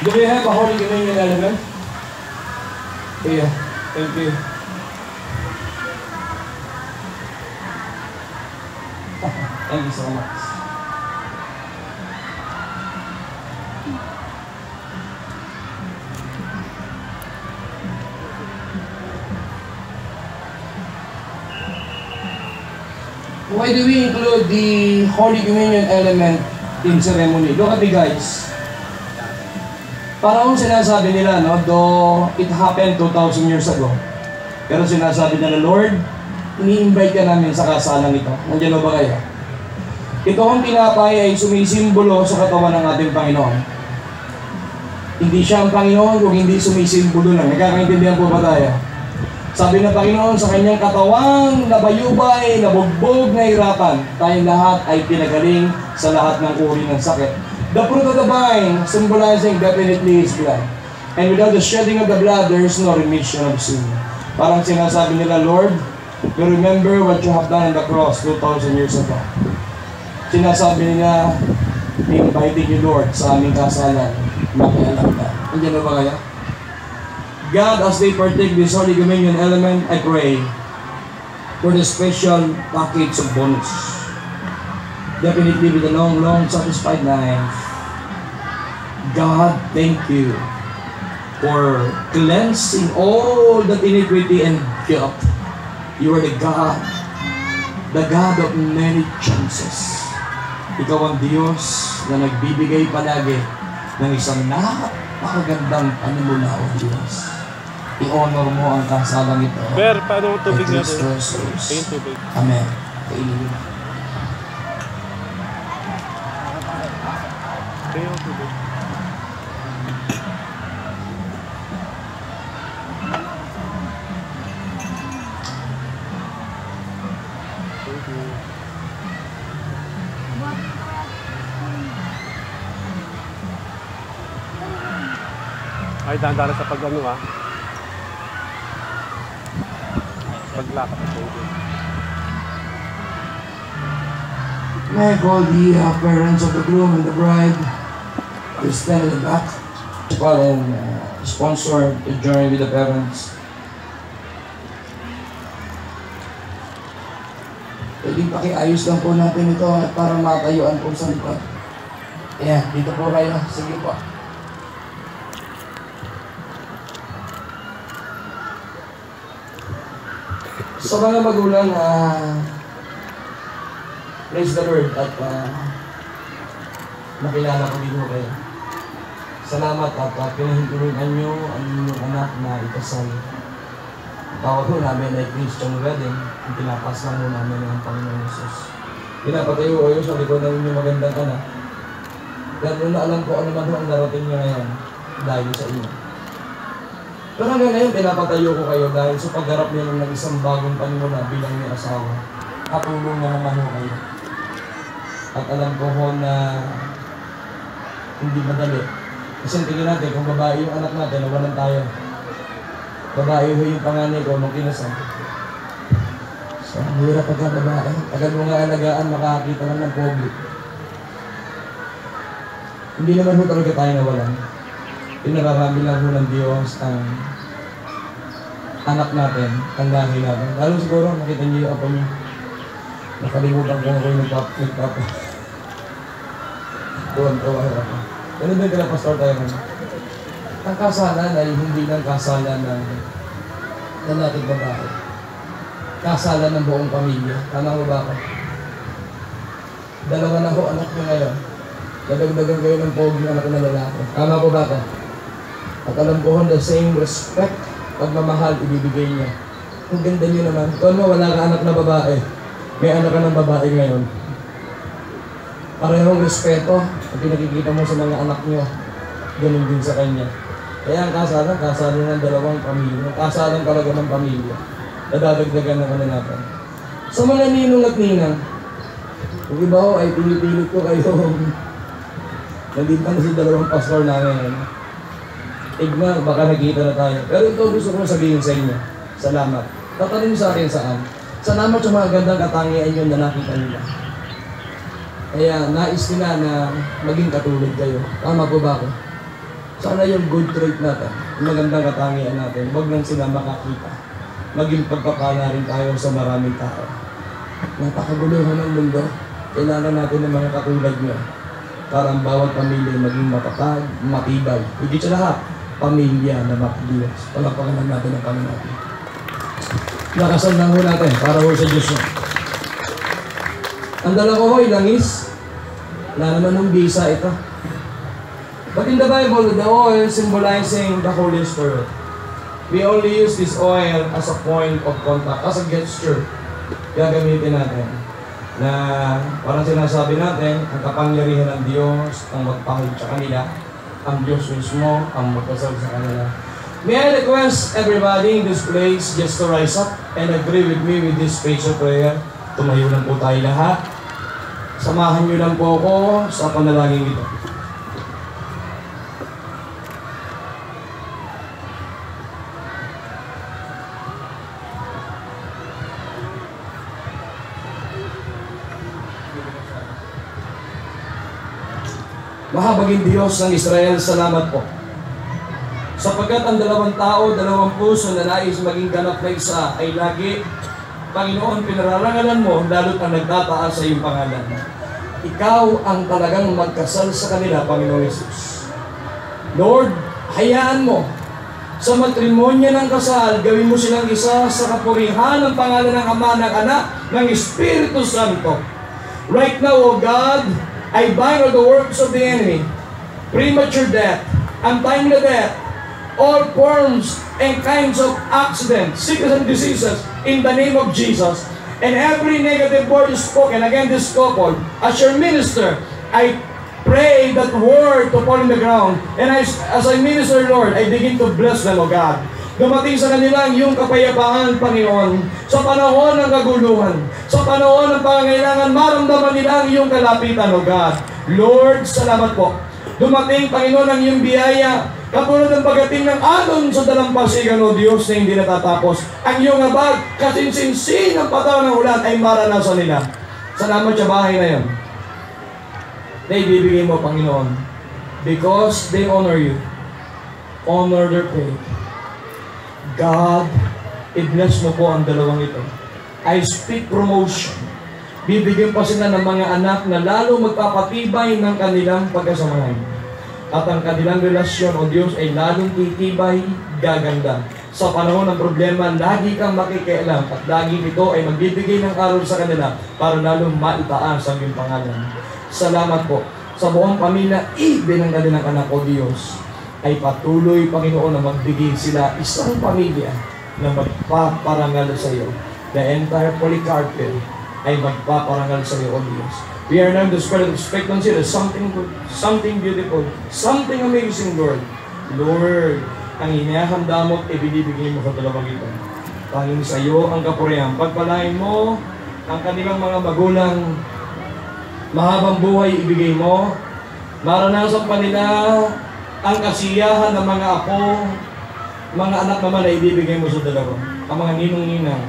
Do we have a Holy Communion element? Yeah, thank you. Thank you so much. Why do we include the Holy Communion element in ceremony? Look at me guys. Parang sinasabi nila, no, though it happened 2,000 years ago. Pero sinasabi nila, Lord, ini-invite ka namin sa kasalang ito. Nandiyan ba kayo? Ito ang tinapay ay sumisimbolo sa katawan ng ating Panginoon. Hindi siya ang Panginoon kung hindi sumisimbolo lang. Nagkakaintindihan po ba tayo? Sabi ng Panginoon sa kanyang katawan, nabayubay, nabugbog, nahirapan. Tayong lahat ay pinagaling sa lahat ng uri ng sakit. The fruit of the vine, symbolizing definitely His blood. And without the shedding of the blood, there is no remission of sin. Parang sinasabi nila, Lord, you remember what you have done on the cross 2,000 years ago. Sinasabi nila, inviting you, Lord, sa aming kasalan, makialam ka. Nandiyan ba kaya? God, as they partake this Holy Communion element, I pray for the special package of bonus. Definitely with a long, satisfied life. God, thank you for cleansing all that iniquity and guilt. You are the God of many chances. Ikaw ang Diyos na nagbibigay palagi ng isang napakagandang panimula o Diyos. I-honor mo ang kasalang ito. Ber, paano ang tubig Kay natin? Kristo Jesus. Ayun tubig. Amen. Kainin. Ayun tubig. Thank you. Ay, dahan-dahan sa pag-ano ha. Paglakad. May I call the parents of the groom and the bride to stand in the back to call and sponsor to join with the parents. Pwedeng pakiayos lang po natin ito at para matayuan po sa likod. Ayan, dito po kayo. Sige po. Sa mga magulang, praise the Lord at nakilala ko din po kayo. Salamat at pinahintulunan nyo ang inyong anak na ikasal. Tawag po namin ay Christian wedding, ang pinapas lang po namin ng Panginoon Jesus. Pinapatayo ko kayo sa likod ng inyong magandang anak. Lalo na alam ko ano man ang narating nyo ngayon dahil sa inyo. Pero hanggang ngayon, pinapatayo ko kayo dahil sa pagharap niyo ng isang bagong panimula bilang may asawa. Katulong na naman ho kayo. At alam ko ho na hindi madali. Kasi tingin natin, kung babae yung anak natin, nawalan tayo. Babae ho yung panganay ko nung kinasal. So, ang hirap pagka babae. Agad mo nga alagaan, makakakita lang ng pogi. Hindi naman ho talaga tayo nawalan. Pinararami lang ho ng Diyos ang anak natin, ang lahi natin. Lalo siguro, nakita niyo yung apo niyo. Nakalimutan ko ako yung nagpapa. Tuwan-tuwa ako. Ganun din kaya pastor tayo naman. Ang kasalan ay hindi lang kasalan ng lalaking babae. Kasalan ng buong pamilya. Tama mo ba ako? Dalawa na ho anak niyo ngayon. Dadagdagan kayo ng pogi anak na lalaki. Tama po ba ako? At alam ko the same respect, pagmamahal, ibibigay niya. Ang ganda niyo naman. Kung mo, wala ka anak na babae. May anak ka ng babae ngayon. Parehong respeto at pinakikita mo sa mga anak niyo. Ganun din sa kanya. Kaya ang kasalan ng dalawang pamilya. Kasalan talaga ng pamilya. Nadadagdagan ng ano natin. Sa mga ninong at ninang, kung iba ho ay pinipilit ko kayo. Nandito na si dalawang pastor namin. Igma, baka nakita na tayo. Pero ito gusto ko sabihin sa inyo. Salamat. Tatanong sa akin saan? Salamat sa mga gandang katangian nyo na nakita nila. Kaya nais nila na maging katulad kayo. Tama po ba ako? Sana yung good trait natin, yung magandang katangian natin, huwag lang sila makakita. Maging pagpapala rin tayo sa maraming tao. Napakaguluhan ng mundo. Kailangan natin ng mga katulad nyo. Para ang bawat pamilya maging matatag, matibay. Higit sa lahat, pamilya na makadiyos. Palakpakan natin ang Panginoon. Lakasan lang ho natin para ho sa Diyos nyo. Ang dala ko ho'y langis. Wala naman ng bisa ito. But in the Bible, the oil symbolizing the Holy Spirit. We only use this oil as a point of contact, as a gesture. Gagamitin natin. Na parang sinasabi natin, ang kapangyarihan ng Diyos ang magpahid sa kanila. Ang Diyos mismo ang magpasal sa kanila. May I request everybody in this place just to rise up and agree with me with this special prayer. Tumayo lang po tayo lahat. Samahan niyo lang po ako sa panalangin ito. Mahabaging Diyos ng Israel, salamat po. Sapagkat ang dalawang tao, dalawang puso na nais maging ganap na isa ay lagi, Panginoon, pinararangalan mo, lalo't ang nagtataas sa iyong pangalan. Ikaw ang talagang magkasal sa kanila, Panginoon Jesus. Lord, hayaan mo, sa matrimonya ng kasal, gawin mo silang isa sa kapurihan ng pangalan ng Ama, ng Anak, ng Espiritu Santo. Right now, O God, I bind all the works of the enemy, premature death, untimely death, all forms and kinds of accidents, sickness and diseases, in the name of Jesus. And every negative word is spoken against this couple. As your minister, I pray that word to fall in the ground. And as I minister, Lord, I begin to bless them, O God. Dumating sa kanila yung kapayapaan, Panginoon, sa panahon ng kaguluhan, sa panahon ng pangangailangan, maramdaman nila ang iyong kalapitan, O God. Lord, salamat po. Dumating, Panginoon, ang iyong biyaya Katulad ng pagating ng alon sa dalampasigan, O Diyos, na hindi natatapos. Ang iyong habag, kasinsinsin ng pataw ng ulan ay maranasan nila. Salamat sa bahay na yan. Na ibibigay mo, Panginoon. Because they honor you. Honor their faith. God, i-bless mo po ang dalawang ito. I speak promotion. Bibigyan pa sila ng mga anak na lalo magpapatibay ng kanilang pagkasamahan. At ang kanilang relasyon, O Diyos, ay lalong titibay, gaganda. Sa panahon ng problema, lagi kang makikialam at lagi ito ay magbibigay ng aral sa kanila para lalong maitaas ang iyong pangalan. Salamat po. Sa buong pamilya, ibig ng kanilang anak, O Diyos, ay patuloy, Panginoon, na magbigay sila isang pamilya na magpaparangal sa iyo. The entire Polycarpio ay magpaparangal sa iyo, O Diyos. We are now in the spirit of expectancy. There's something good, something beautiful, something amazing, Lord. Lord, ang inihahanda mo at ibinibigay mo sa dalawang ito. Panginoon, sa iyo ang kapurihan. Pagpalain mo ang kanilang mga magulang, mahabang buhay ibigay mo. Maranasan pa nila ang kasiyahan ng mga apo, mga anak naman na ibibigay mo sa dalawa. Ang mga ninong-ninang.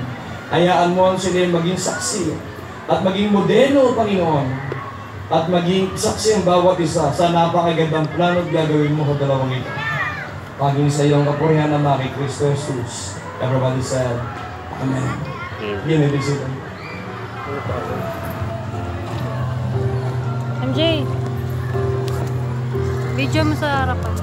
Hayaan mo sila maging saksi at maging modelo, Panginoon. At maging saksi ang bawat isa sa napakagandang plano at gagawin mo sa dalawang ito. Paging sa iyong kapurihan na kay Kristo Jesus. Everybody said, Amen. Yun ang bisita. MJ, video mo sa harapan.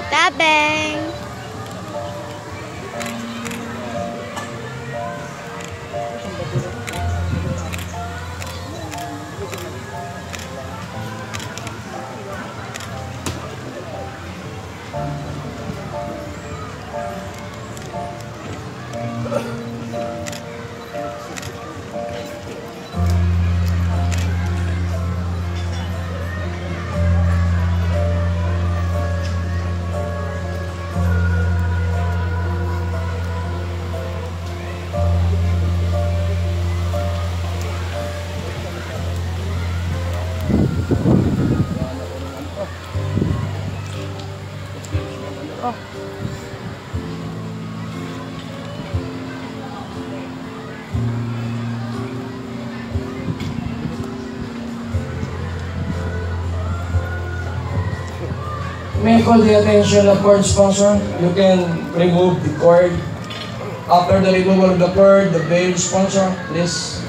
Tabang! May I call the attention of cord sponsor? You can remove the cord. After the removal of the cord, the veil sponsor, please.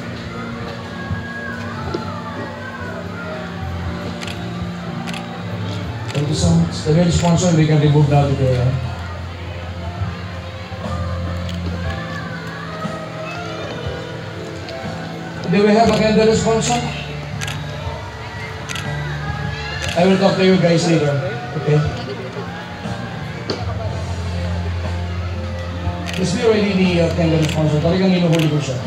Thank you so much. The veil sponsor, we can remove that today. Do we have a candle sponsor? I will talk to you guys later. Okay? Is we already the candle sponsor? Talagang inuhuli ko siya.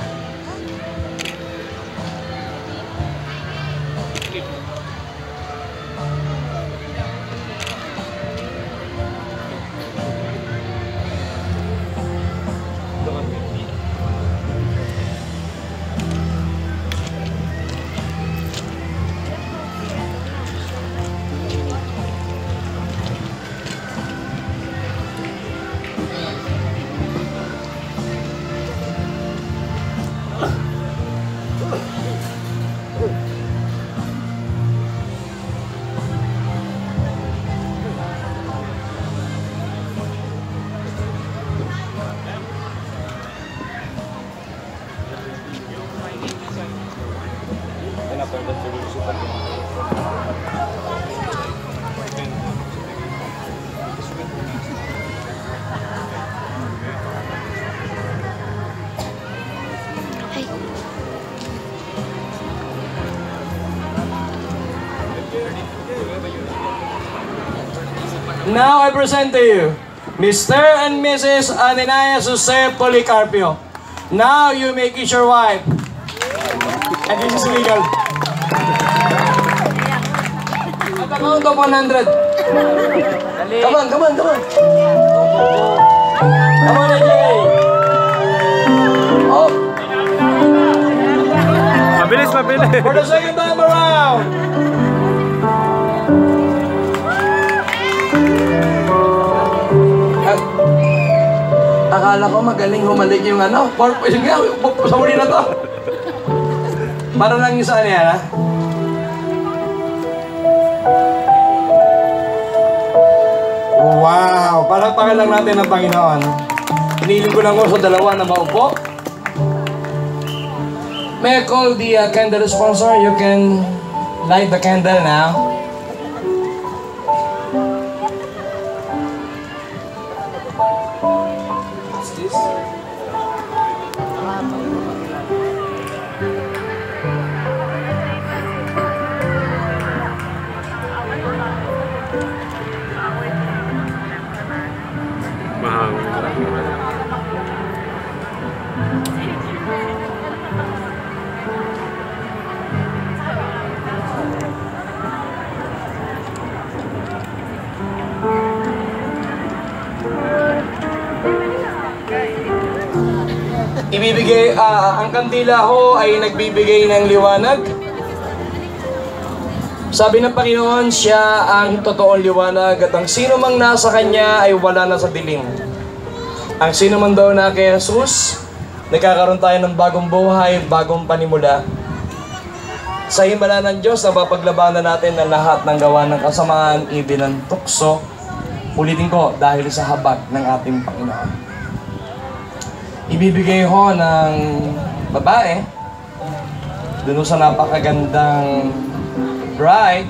Now I present to you Mr. and Mrs. Ananias Jose Policarpio. Now you may kiss your wife. And this is legal. At the count of 100. Come on, come on, come on. Come on, AJ. Oh. Mabilis, mabilis. For the second time around. Akala ko magaling humalik yung ano. Sige nga, sa huli na to. Para lang yung saan yan, ha? Wow! Palakpakan lang natin ang Panginoon. Hiniling ko lang ko sa dalawa na maupo. May I call the candle sponsor? You can light the candle now. What's this? Ibibigay, ang kandila ho ay nagbibigay ng liwanag. Sabi ng Panginoon, siya ang totoong liwanag at ang sino mang nasa Kanya ay wala na sa dilim. Ang sino man daw na kay Jesus, nagkakaroon tayo ng bagong buhay, bagong panimula. Sa himala ng Diyos, napapaglabanan natin ang lahat ng gawa ng kasamaan, ibig ng tukso. Ulitin ko, dahil sa habag ng ating Panginoon. Ibibigay ho ng babae dun sa napakagandang bride.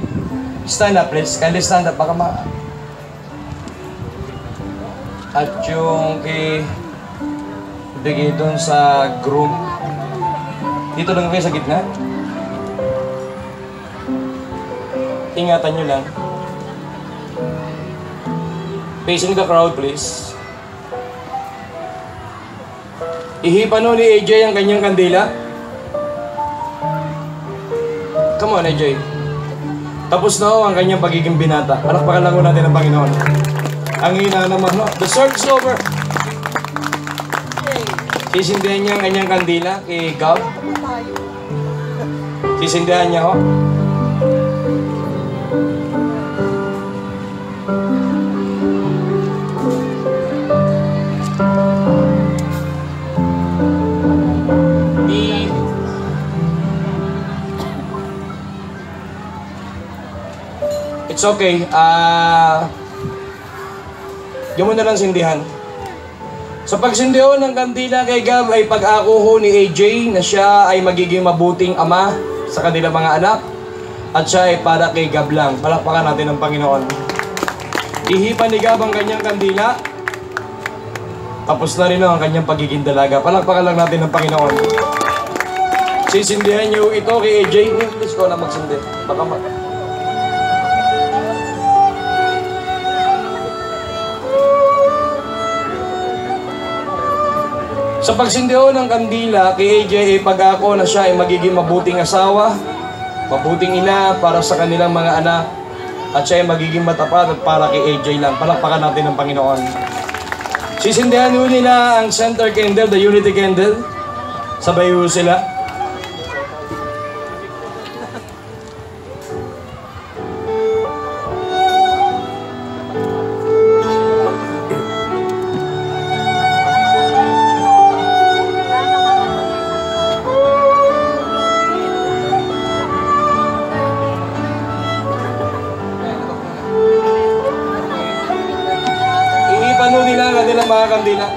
Stand up, please. Kindly stand up. Baka at yung ibigay dun sa groom. Dito lang kayo sa gitna. Ingatan nyo lang. Facing the crowd, please. Ihipan ho ni AJ ang kanyang kandila. Come on, AJ. Tapos na ho ang kanyang pagiging binata. Palakpakan lang ho natin ang Panginoon. Ang hina naman, no? The service is over. Sisindihan niya ang kanyang kandila kay Gab. Sisindihan niya ho. It's okay. Diyan mo na lang sindihan. Sa pagsindihan ng kandila kay Gab ay pag-ako ho ni AJ na siya ay magiging mabuting ama sa kanilang mga anak at siya ay para kay Gab lang. Palakpakan natin ang Panginoon. Ihipan ni Gab ang kanyang kandila. Tapos na rin ang kanyang pagiging dalaga. Palakpakan lang natin ang Panginoon. Sisindihan niyo ito kay AJ. Please ko na magsindi. Baka Sa pagsindiho ng kandila, kay AJ ay pag-ako na siya ay magiging mabuting asawa, mabuting ina para sa kanilang mga anak, at siya ay magiging matapat at para kay AJ lang. Palakpakan natin ang Panginoon. Sisindihan nila ang center candle, the unity candle. Sabay ho sila. Kanilang mga kandila.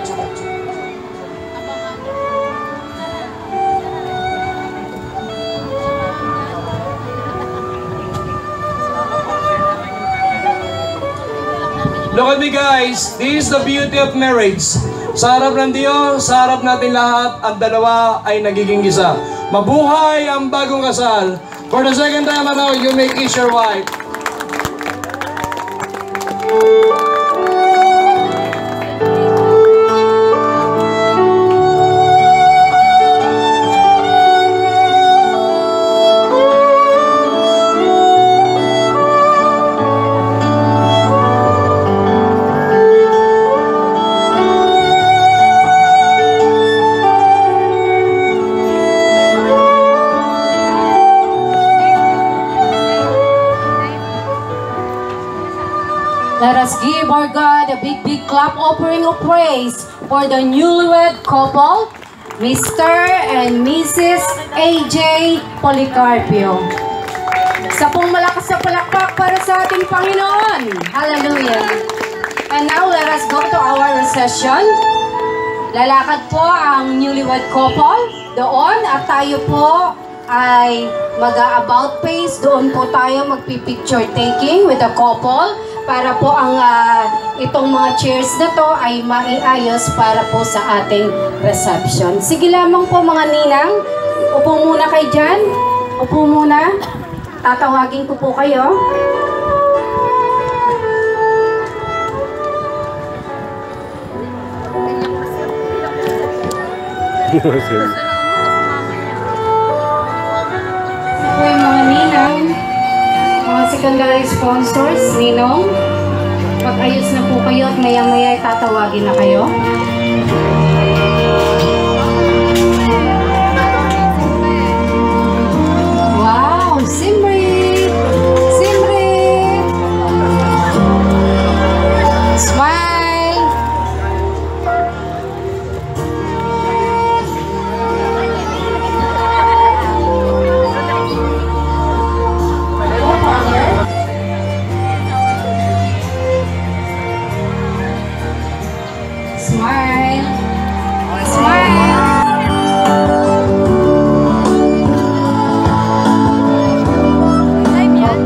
Look at me guys, this is the beauty of marriage. Sa harap ng Diyos, sa harap natin lahat, ang dalawa ay nagiging isa. Mabuhay ang bagong kasal. For the second time around, you may kiss your wife. Let us give our God a big clap offering of praise for the newlywed couple, Mr. and Mrs. AJ Policarpio. Sa pong malakas na palakpak para sa ating Panginoon. Hallelujah. And now let us go to our recession. Lalakad po ang newlywed couple doon at tayo po ay mag-about face. Doon po tayo magpipicture taking with the couple para po ang itong mga chairs na to ay maiayos para po sa ating reception. Sige lamang po mga ninang, upo muna kayo dyan. Upo muna. Tatawagin ko po kayo. Ito po yung mga ninang, mga secondary sponsors, ninong. Pag-ayos na po kayo at maya-maya tatawagin na kayo. Wow! Simri! Simri! Smile! Smile. Smile.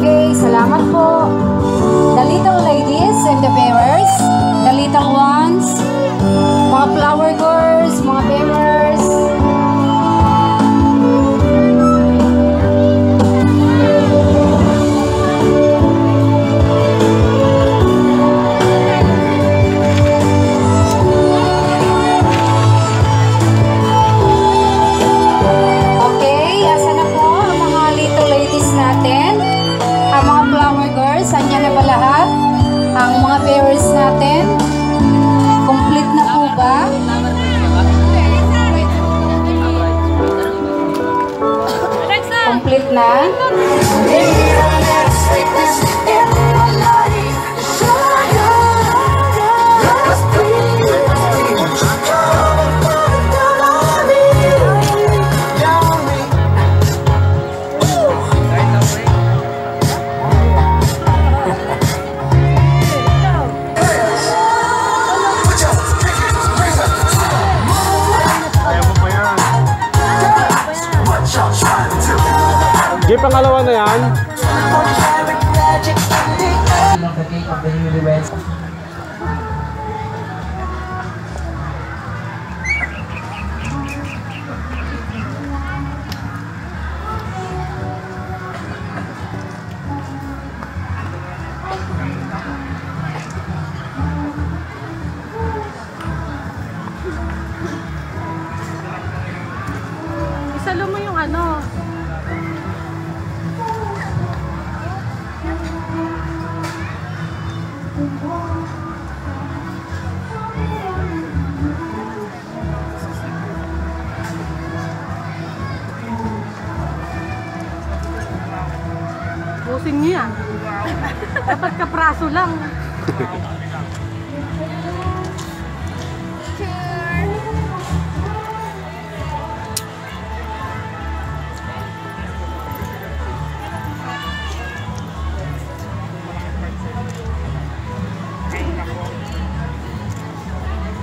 Okay, salamat po. The little ladies and the bearers, the little ones, mga flower girls, mga bearers. Sanya na ba lahat? Ang mga bearers natin? Complete na po ba? Complete na? Di pangalawa na yan. The cake of the newlyweds. Isalo mo yung ano. Busin niyo yan. Dapat kapraso lang.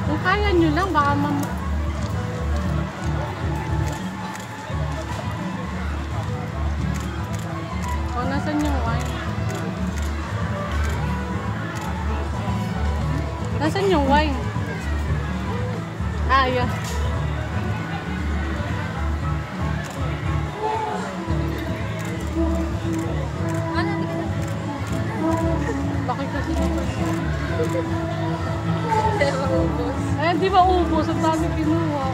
Kung kaya nyo lang, baka o, nasan yung wine? Nasan yung wine? Ah, yun. Bakit kasi eh, di ba ubos? Ang dami kinuha.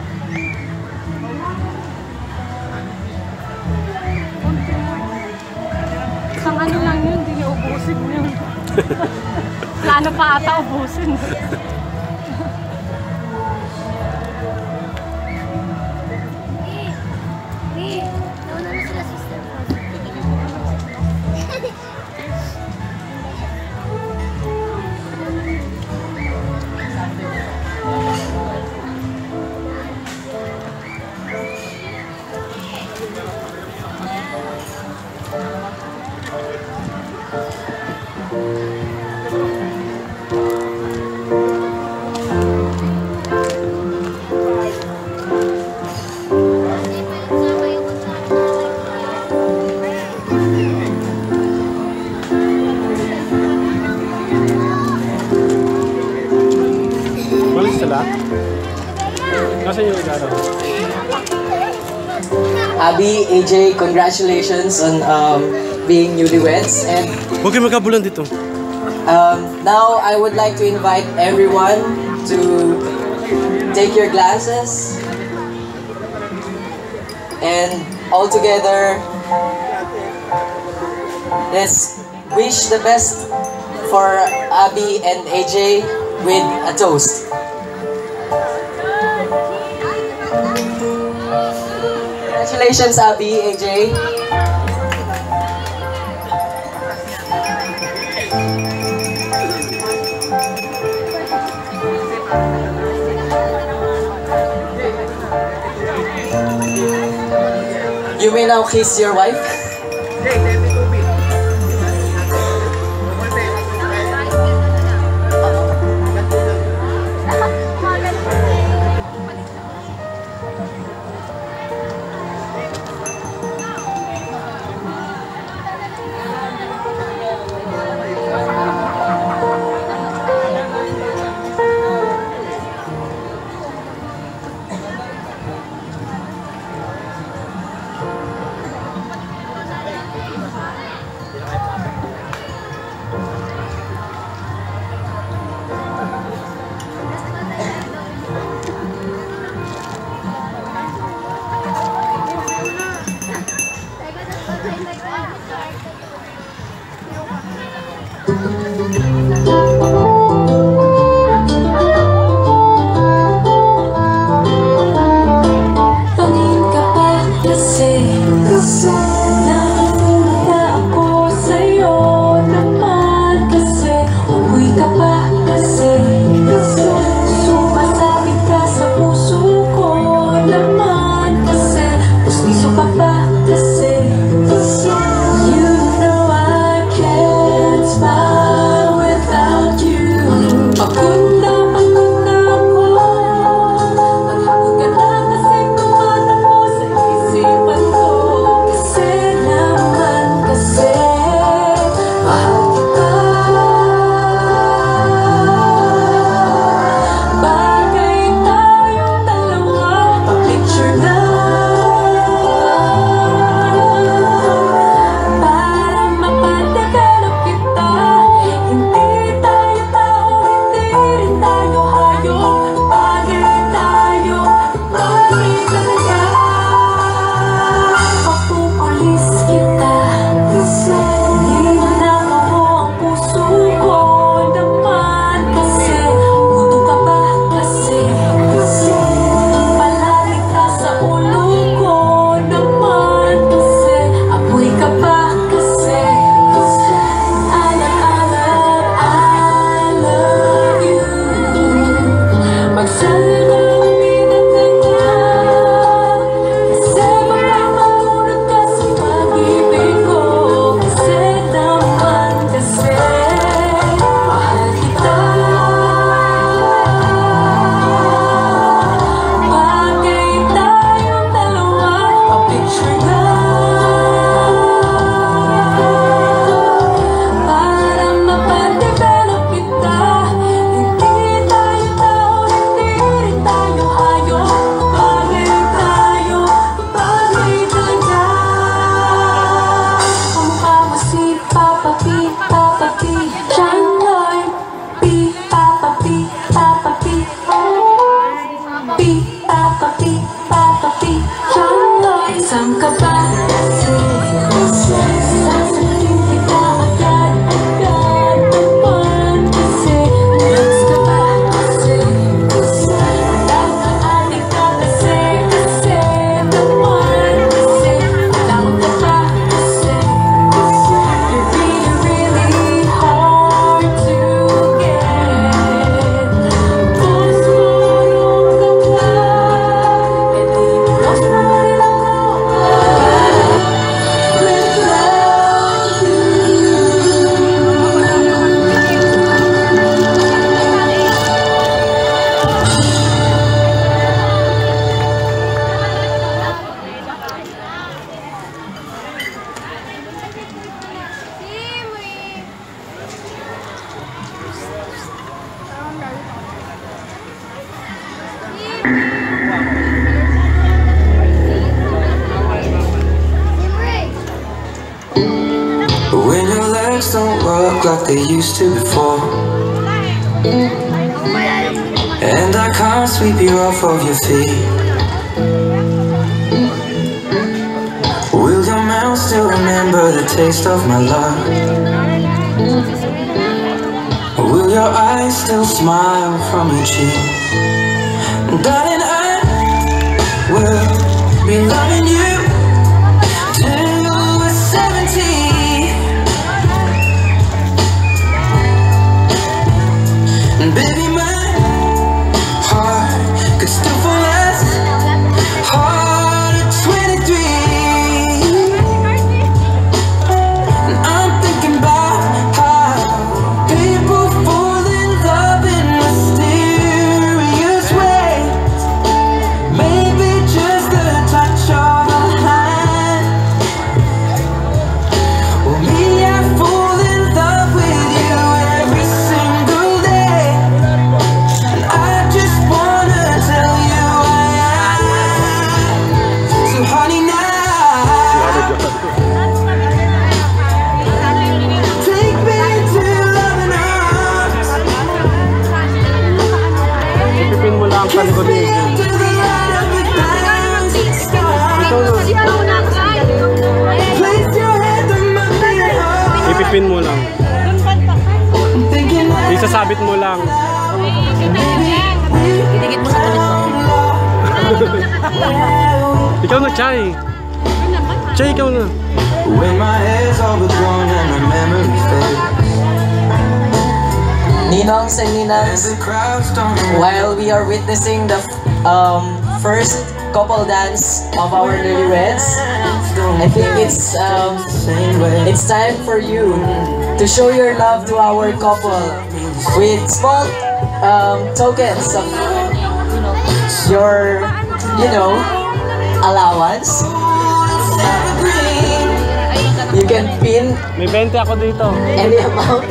Isang ano lang yun, hindi niya ubusin yun. Plano pa ata ubusin. Nauna na sila, sister. Abby, AJ, congratulations on being newlyweds. And Huwag kayo magkabulan dito. now I would like to invite everyone to take your glasses and all together, let's wish the best for Abby and AJ with a toast. Congratulations, Abby, AJ. You may now kiss your wife. When your legs don't work like they used to before, and I can't sweep you off of your feet. Will your mouth still remember the taste of my love? Will your eyes still smile from your cheeks? Darling, I will be loving you till we're 70. And baby, my heart could still fall as hard at 23. And I'm thinking about how people fall in love in mysterious ways. Maybe just the touch of a hand. Well, me, I fall in love with you every single day. And I just wanna tell you I am. So honey, now take me to loving arms. Ipipin mo lang ang ko din. To the light of a thousand stars. Place your head on my big heart. Ipipin mo lang. I'm thinking that Isasabit mo lang. Idikit mo sa tulis mo. Ikaw na, Chay. Chay, ikaw na. when my hair's overgrown and my memory fades, Ninongs and and Ninangs, the crowds don't know while we are witnessing the first couple dance of our newlyweds, I think it's time for you to show your love to our couple with small tokens of your, allowance. You can pin May 20 ako dito. any amount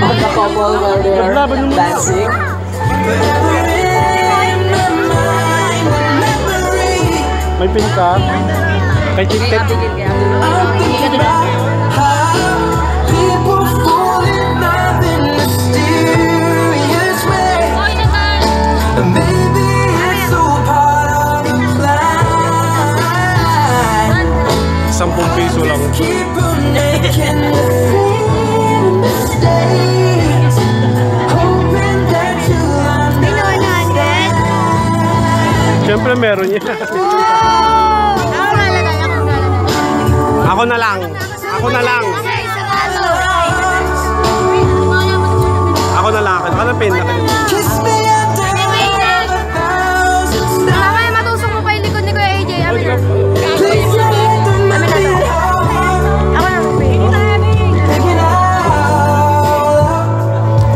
on the couple while they're dancing. May pin ka. Kay Chiket. people fall in love in mysterious ways. And maybe it's all part of the plan. 10 piso lang. Keep on making the same mistakes, hoping that you'll understand. Siyempre meron yan. Ako na lang. Ako na lang. Ako na lang. Ako na pin. Kiss me under a thousand stars. Mamaya matusok mo pa yung likod ni Kuya AJ. Amin na. Place your hand on my big heart. Ako na. Take it out.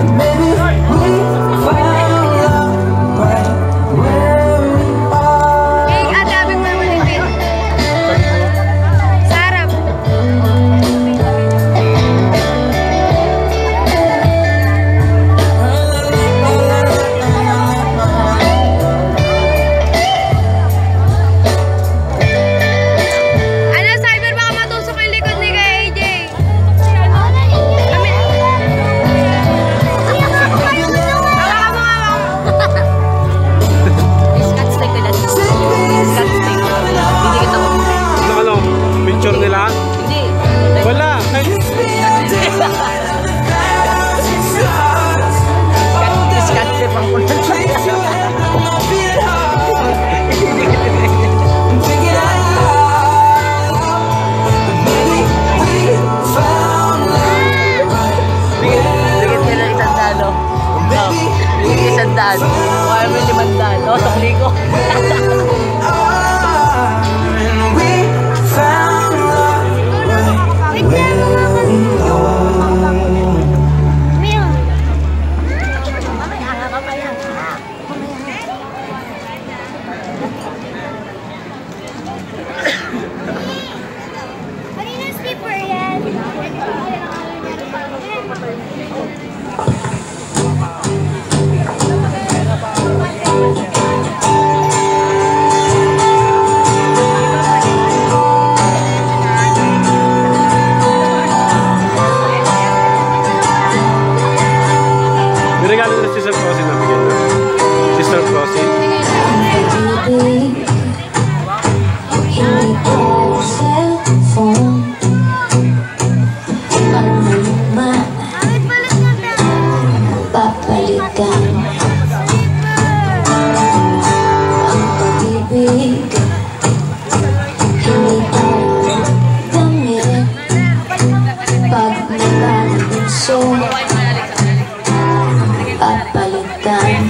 And maybe we found love right where we are. Eh, ate, abing mo naman yung pin. Sa harap. Ano, Cyber, baka matusok yung likod ni Kuya AJ. Amin. Hawakan mo, hawakan mo. Scotch tape ko lang. Scotch tape. Didikit ako. Ano? Picture nila? Hindi. Wala. Scotch tape ang kulang. Dikit nila $100. Dikit $100. Kaya mo $500. O, sakli ko. Kanina slipper yan. puso papalitan.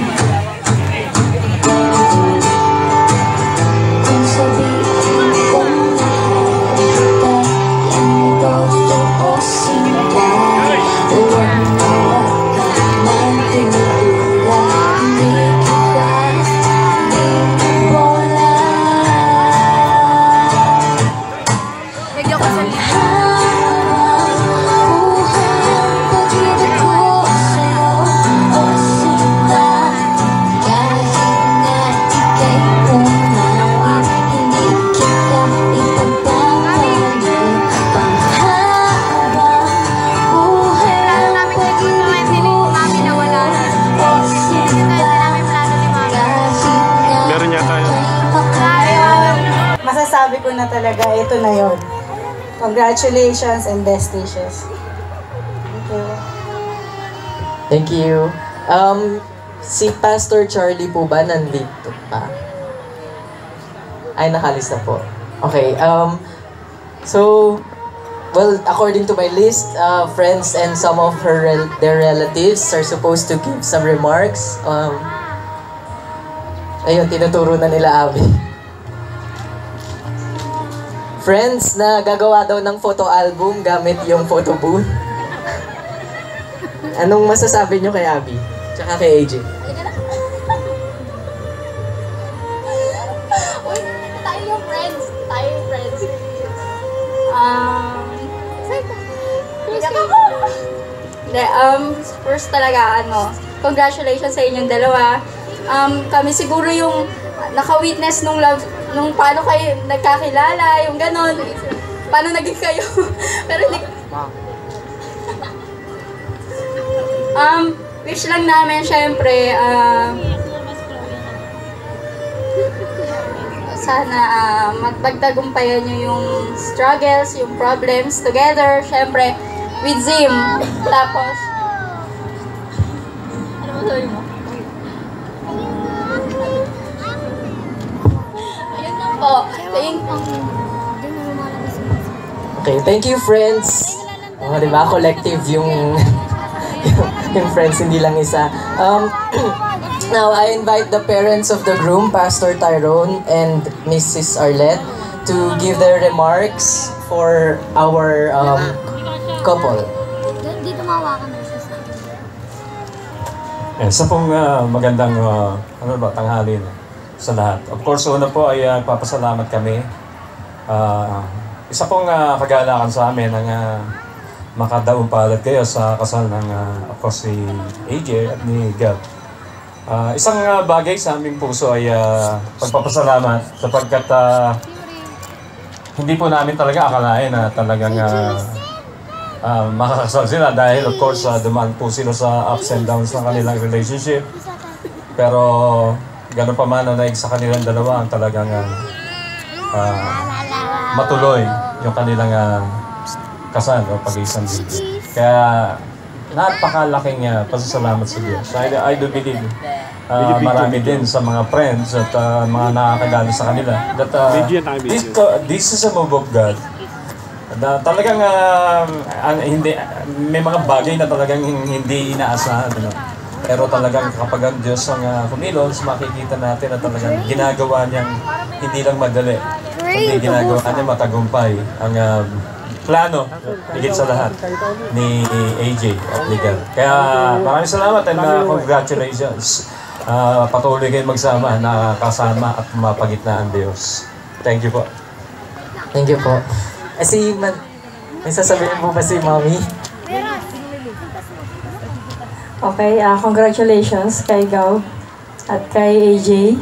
Kung sabihin kong nakakita, yan ito tuosin ka. Huwag mawag ka man tinutula, hindi kita bola. Medyo ko sa libo. Meron yata yun. Masasabi ko na talaga, ito na yon. Congratulations and best wishes. Thank you. Thank you. Si Pastor Charlie po ba nandito pa? Ay, nakalis na po. Okay, so, well, according to my list, friends and some of their relatives are supposed to give some remarks. Ayun, tinuturo na nila Abby. Friends na gagawa daw ng photo album gamit yung photo booth. Anong masasabi nyo kay Abby? Tsaka kay AJ? Tayo yung friends. First talaga, congratulations sa inyong dalawa. Kami siguro yung naka-witness nung love, nung paano kayo nagkakilala, yung ganon. Paano naging kayo. Pero wish lang namin, syempre, sana magpagtagumpayan nyo yung struggles, yung problems together, syempre, with Zim. Tapos, ano mo sabi mo? Ayun lang po. Okay, thank you, friends. Diba, collective yung yung friends, hindi lang isa. Now, I invite the parents of the groom, Pastor Tyrone and Mrs. Arlette, to give their remarks for our couple. Dito mawakan na siya sa Isa pong magandang tanghali sa lahat. Of course, una po ay papasalamat kami. Isa pong kagalakan sa amin ang makadaong palad kayo sa kasal ng of course si AJ at ni Gab. Isang bagay sa aming puso ay pagpapasalamat sapagkat hindi po namin talaga akalain na talagang makakasal sila dahil of course dumaan po sila sa ups and downs ng kanilang relationship. Pero gano'n pa man na naig sa kanilang dalawa ang talagang matuloy yung kanilang kasal o pag-iisang video. Kaya napakalaking pasasalamat sa Diyos. I do believe marami din sa mga friends at mga nakakagano sa kanila that this is a move of God. Talagang hindi, may mga bagay na talagang hindi inaasahan. Pero talagang kapag ang Diyos ang kumilos, makikita natin na talagang ginagawa niyang hindi lang madali, kundi ginagawa niya matagumpay ang plano, higit sa lahat, ni AJ at ni Gab. Kaya maraming salamat and congratulations. Patuloy kayong magsama, nakakasama at mapagitna ang Diyos. Thank you po. Thank you po. May sasabihin po ba si Mommy? Okay, congratulations kay Gab at kay AJ.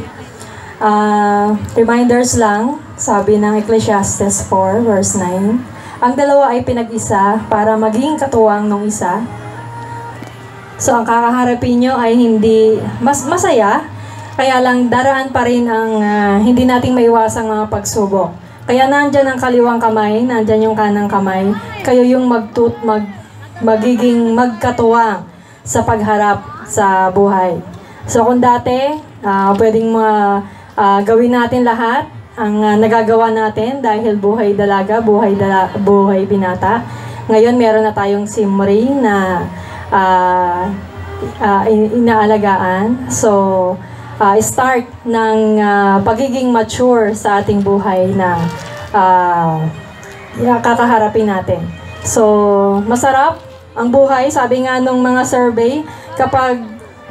Reminders lang, sabi ng Ecclesiastes 4 verse 9, ang dalawa ay pinag-isa para maging katuwang ng isa. So ang kakaharapin nyo ay hindi masaya, kaya lang daraan pa rin ang hindi nating maiwasang mga pagsubok. Kaya nandyan ang kaliwang kamay, nandyan yung kanang kamay, kayo yung magiging magkatuwang sa pagharap sa buhay. So kung dati, pwedeng gawin natin lahat ang nagagawa natin dahil buhay dalaga, buhay binata. Ngayon meron na tayong Simri na inaalagaan. So, start ng pagiging mature sa ating buhay na kakaharapin natin. So, masarap ang buhay. Sabi nga nung mga survey, kapag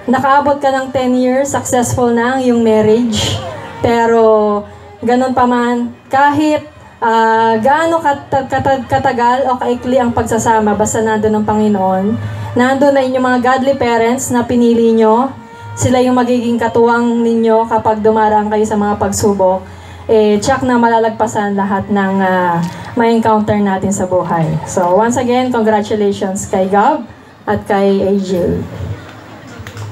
nakaabot ka ng 10 years, successful na ang iyong marriage. Pero, ganun pa man, kahit gaano katagal o kaikli ang pagsasama, basta nandun ang Panginoon, nandun na inyong mga godly parents na pinili nyo, sila yung magiging katuwang ninyo kapag dumaraan kayo sa mga pagsubok, tsak na malalagpasan lahat ng ma-encounter natin sa buhay. So, once again, congratulations kay Gab at kay AJ.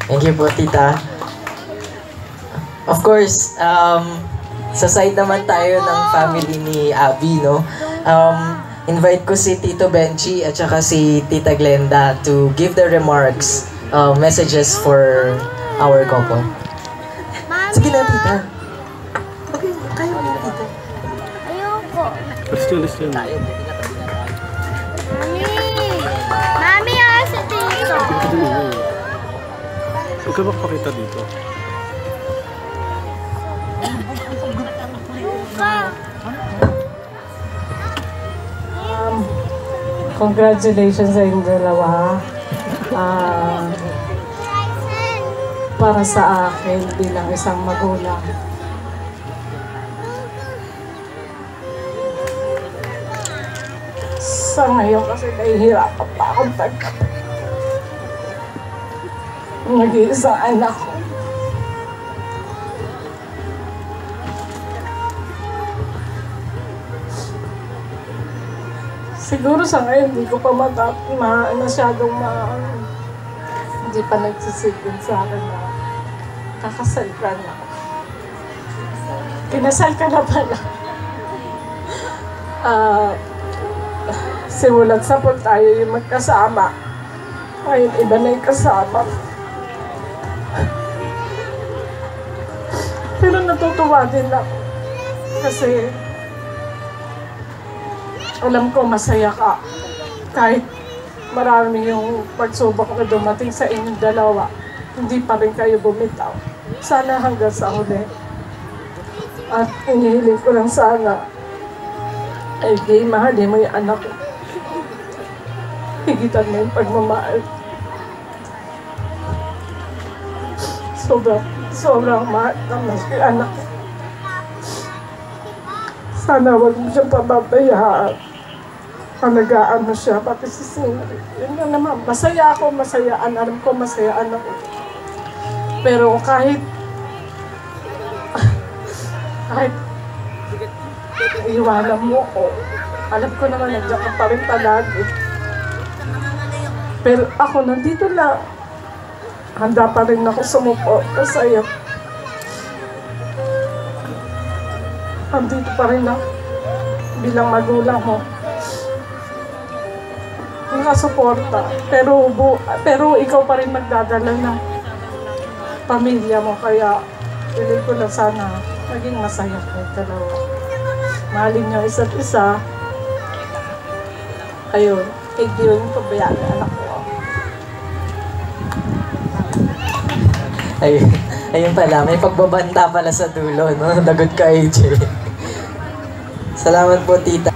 Thank you po, Tita. Of course, sa side naman tayo ng family ni Abby, no? Invite ko si Tito Benji at saka si Tita Glenda to give their remarks, messages for our couple. Sige na, Tita. Okay, kaya mo na, Tita. Ayoko. Let's do. Mami, si Tito. Huwag ka magpakita dito. Congratulations sa inyong dalawa. Para sa akin bilang isang magulang. Sa ngayon kasi nahihirapan pa akong nag-iisang anak ko. Siguro sa ngayon, hindi ko pa masyadong hindi pa nagsisigil sa akin na kakasal ka na. Kinasal ka na pala. Simulat sa po tayo yung magkasama. Ngayon, iba na yung kasama. Pero natutuwa din ako. Kasi alam ko masaya ka. Kahit marami yung pagsubok na dumating sa inyong dalawa, hindi pa rin kayo bumitaw. Sana hanggang sa huli. At inihiling ko lang sana, ay di, mahalin mo yung anak ko. Higitan mo yung pagmamahal. Sobrang mahal naman yung anak ko. Sana wag mo siyang pababayaan. Alagaan mo siya, pati si Singri. Yun na naman, masaya ako, masayaan. Alam ko, masayaan ako. Pero kahit iwanan mo ko, alam ko naman, nandiyan ka pa rin palagi. Pero ako, nandito lang. Handa pa rin ako sumuporta sa'yo. Nandito pa rin ako bilang magulang mo. Nakasuporta. Pero ikaw pa rin magdadala ng pamilya mo. Kaya piling ko lang sana maging masaya kayo dalawa. Mahalin niyo isa't isa. Ayun. Hindi yung pabayaan ng anak ko. Ayun pala, may pagbabanta pala sa dulo, no? Lagot ka, AJ. Salamat po, Tita.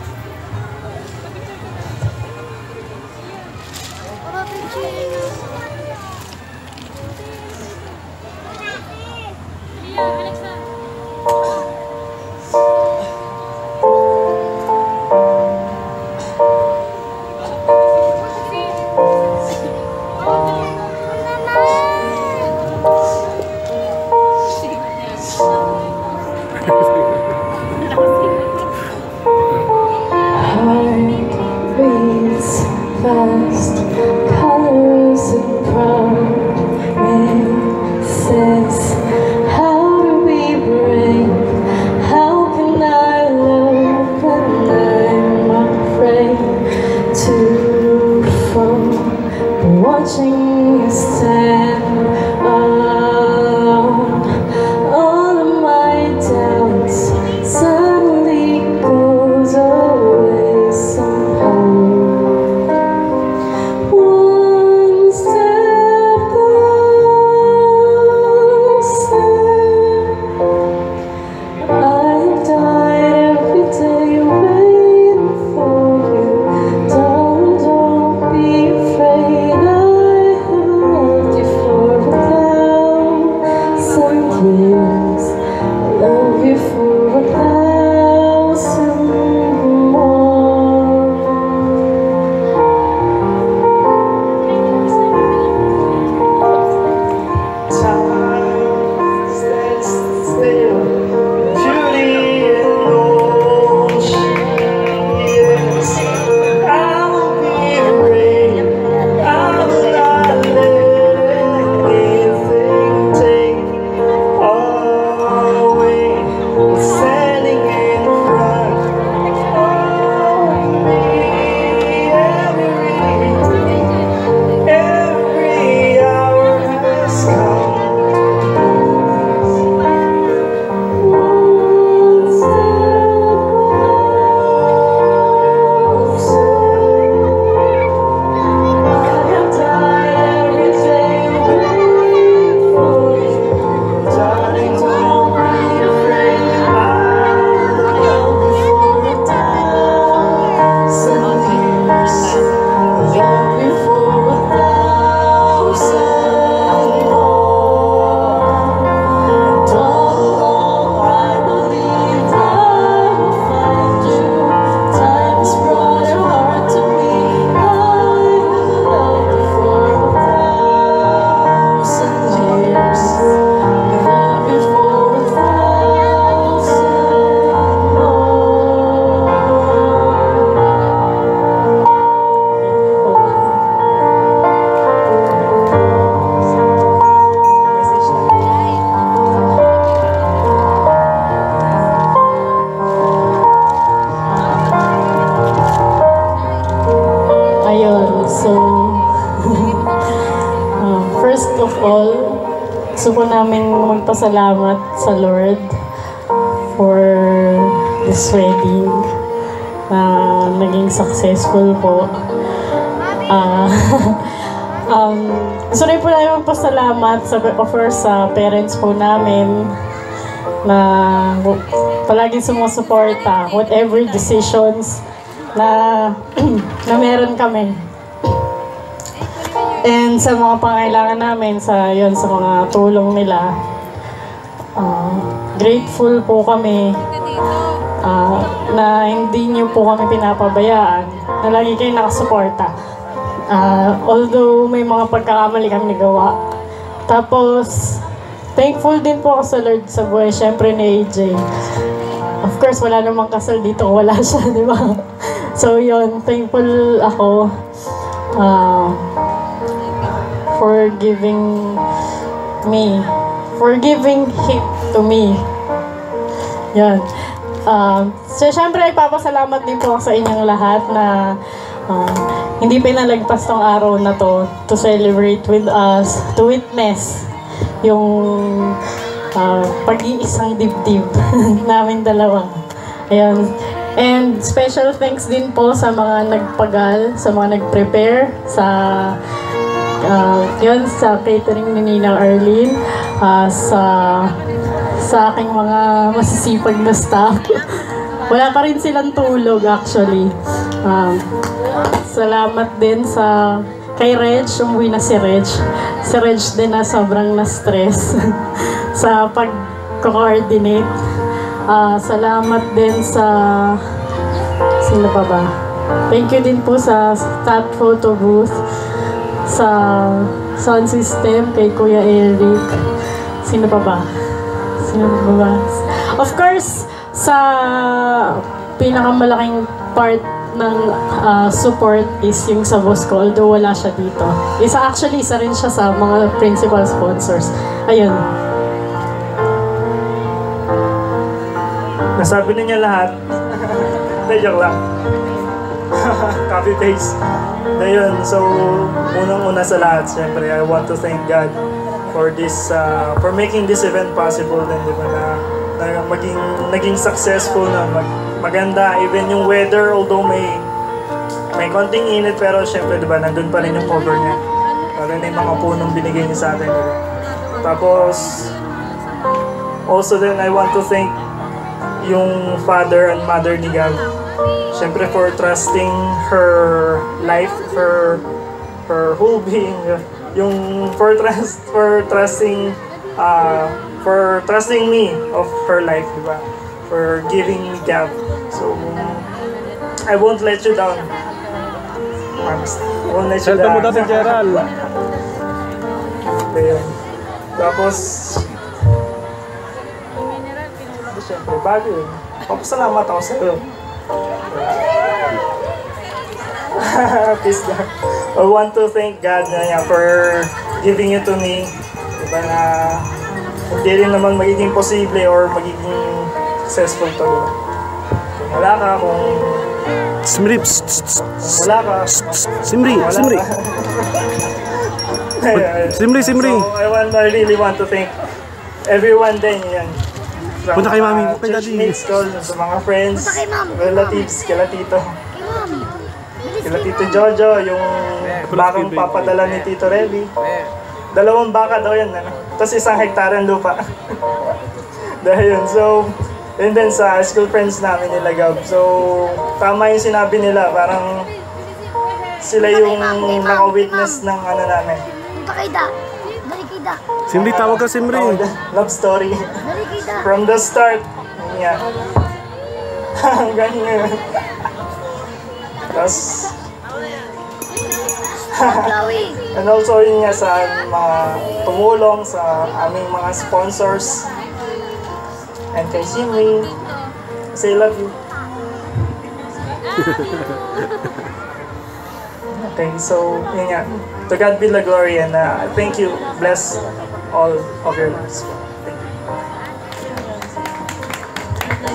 So, first of all, gusto ko namin magpasalamat sa Lord for this wedding na naging successful po. Gusto rin po namin magpasalamat sa parents po namin na palagi sumusuporta whatever decisions na meron kami. And sa mga pangailangan namin, sa mga tulong nila, grateful po kami na hindi niyo po kami pinapabayaan, na lagi kayo nakasuporta. Although may mga pagkakamali kami nagawa. Tapos, thankful din po ako sa Lord sa buhay, syempre ni AJ. Of course, wala namang kasal dito kung wala siya, di ba? So yun, thankful ako for giving him to me. Yan. So syempre, ipapasalamat din po ako sa inyong lahat na hindi pinalagpas tong araw na to celebrate with us, to witness yung pag-iisang dibdib namin dalawa. Ayan. And special thanks din po sa mga nagpagal, sa mga nag-prepare, sa sa catering ni Ninang Arlene, sa aking mga masisipag na staff. Wala pa rin silang tulog actually. Salamat din kay Reg, umuwi na si Reg. Si Reg din na sobrang na-stress sa pag-coordinate. Salamat din sino pa ba? Thank you din po sa Stat Photo Booth, sa sound system, kay Kuya Eric. Sino pa ba? Of course, sa pinakamalaking part ng support is yung sa boss ko, although wala siya dito. Isa rin siya sa mga principal sponsors. Ayun. Nasabi na niya lahat. Hindi, joke lang. Copy paste. Ayun, so unang-una sa lahat, syempre, I want to thank God for this, for making this event possible din, di ba, na naging successful na maganda. Even yung weather, although may konting init, pero syempre, di ba, nandun pa rin yung cover niya. Lalo na yung mga punong binigay niya sa atin, di ba? Tapos, also then, I want to thank yung father and mother ni Gab. Syempre, for trusting her life, her whole being, yung for trusting me of her life, di ba? For giving me Gab. So, I won't let you down. Promise. I won't let you down. Selta mo Gerald. Ayun. Tapos, syempre, bago yun. Papasalamat ako sa'yo. Peace lang. I want to thank God for giving you to me. Diba na hindi rin naman magiging posible or magiging successful to. Kung wala ka, kung Simri, wala ka, Simri. So, I really want to thank everyone din yan. Punta kay mami, kay daddy. Churchmates ko, sa mga friends, relatives, kila Tito. Kila Tito Jojo, yung bakang papadala ni Tito Revi. 2 baka daw yan, tapos 1 hektarang lupa. Dahil yun, so, and then sa school friends namin nila Gab. So, tama yung sinabi nila, parang sila yung naka-witness ng ano namin. Simri, tawag ka Simri. Love story. From the start. Yeah. Hanggang ngayon. Tapos, and also yun nga sa mga tumulong sa aming mga sponsors. And kay Simri, say love you. Okay, so yun nga. To God be the glory, and thank you. Bless all of your lives.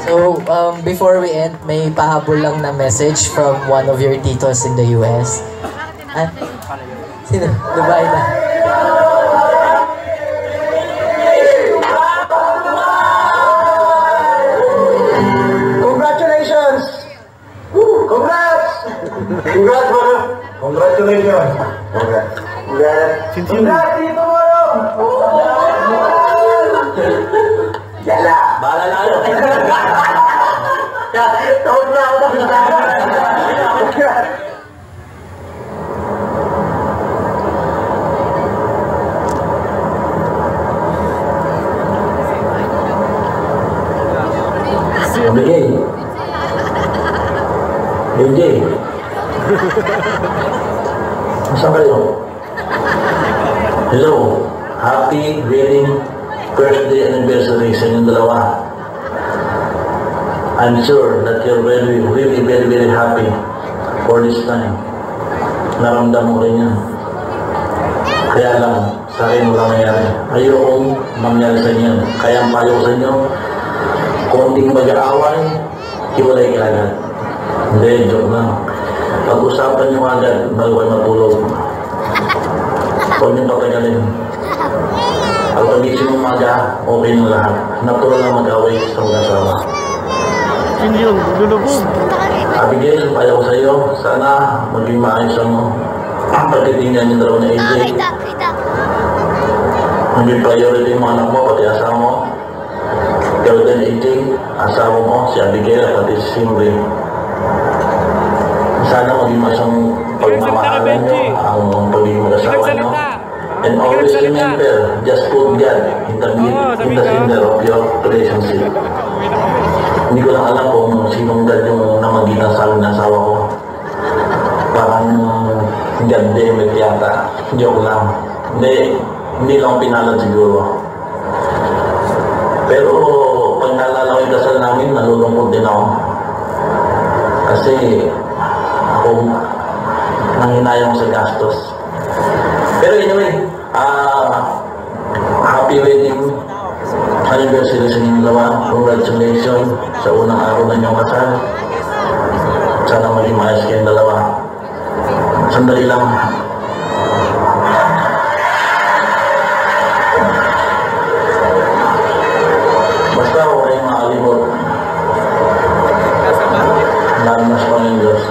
So, before we end, may pahabol lang na message from one of your titos in the US. Ah, sino? Dubai na. Congratulations! Congrats! Congrats, brother! Congratulations! Congrats! Congrats, dito mo! Yala! Bahala na ako! Tawag na ako! Bigay. Hindi. Saan kayo? Hello. Happy wedding birthday anniversary sa inyong dalawa. I'm sure that you're really, very happy for this time. Naramdam mo rin yan. Kaya lang, sa akin wala nangyari. Ayokong mangyari sa inyo. Kaya ang payo ko sa inyo, konting mag-aaway, hiwalay ka agad. Hindi, joke lang. Pag-usapan nyo agad, bago kayo matulog. Huwag nyo patagalin. Ang pag-isip ng maga, okay na lahat. Natural na mag-away sa mag-asawa. Abigail, payo ko sa iyo, sana maging maayos ang pagtitingnan yung dalawa na AJ. Maging priority yung mga anak mo, pati asawa mo. Ikaw din, AJ, asawa mo, si Abigail at pati si Simri. Sana maging masang pagmamahalan nyo ang pagiging mag-asawa nyo. And always remember, just put God in the center of your relationship. Hindi ko lang alam kung sinong God yung namagitan sa amin ng asawa ko. Parang God demit yata. Joke lang. Hindi lang pinalad siguro. Pero pag naalala ko yung dasal namin, nalulungkot din ako. Kasi ako nanghinayang sa gastos. Pero anyway, happy wedding anniversary sa inyong dalawa. Congratulations sa unang araw na inyong kasal. Sana maging maayos kayong dalawa. Sandali lang. Basta huwag kayong makalimot. Lalo na sa Panginoon Diyos.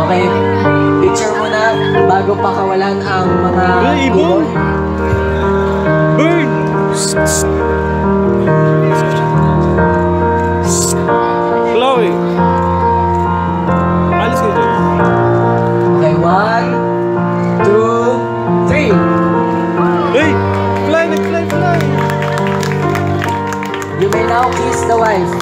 Okay, picture muna bago pakawalan ang mga ibon. Bird! Chloe! Alis ka dyan. Okay, 1, 2, 3. Hey! Fly! Nag-fly! Fly! You may now kiss the wife.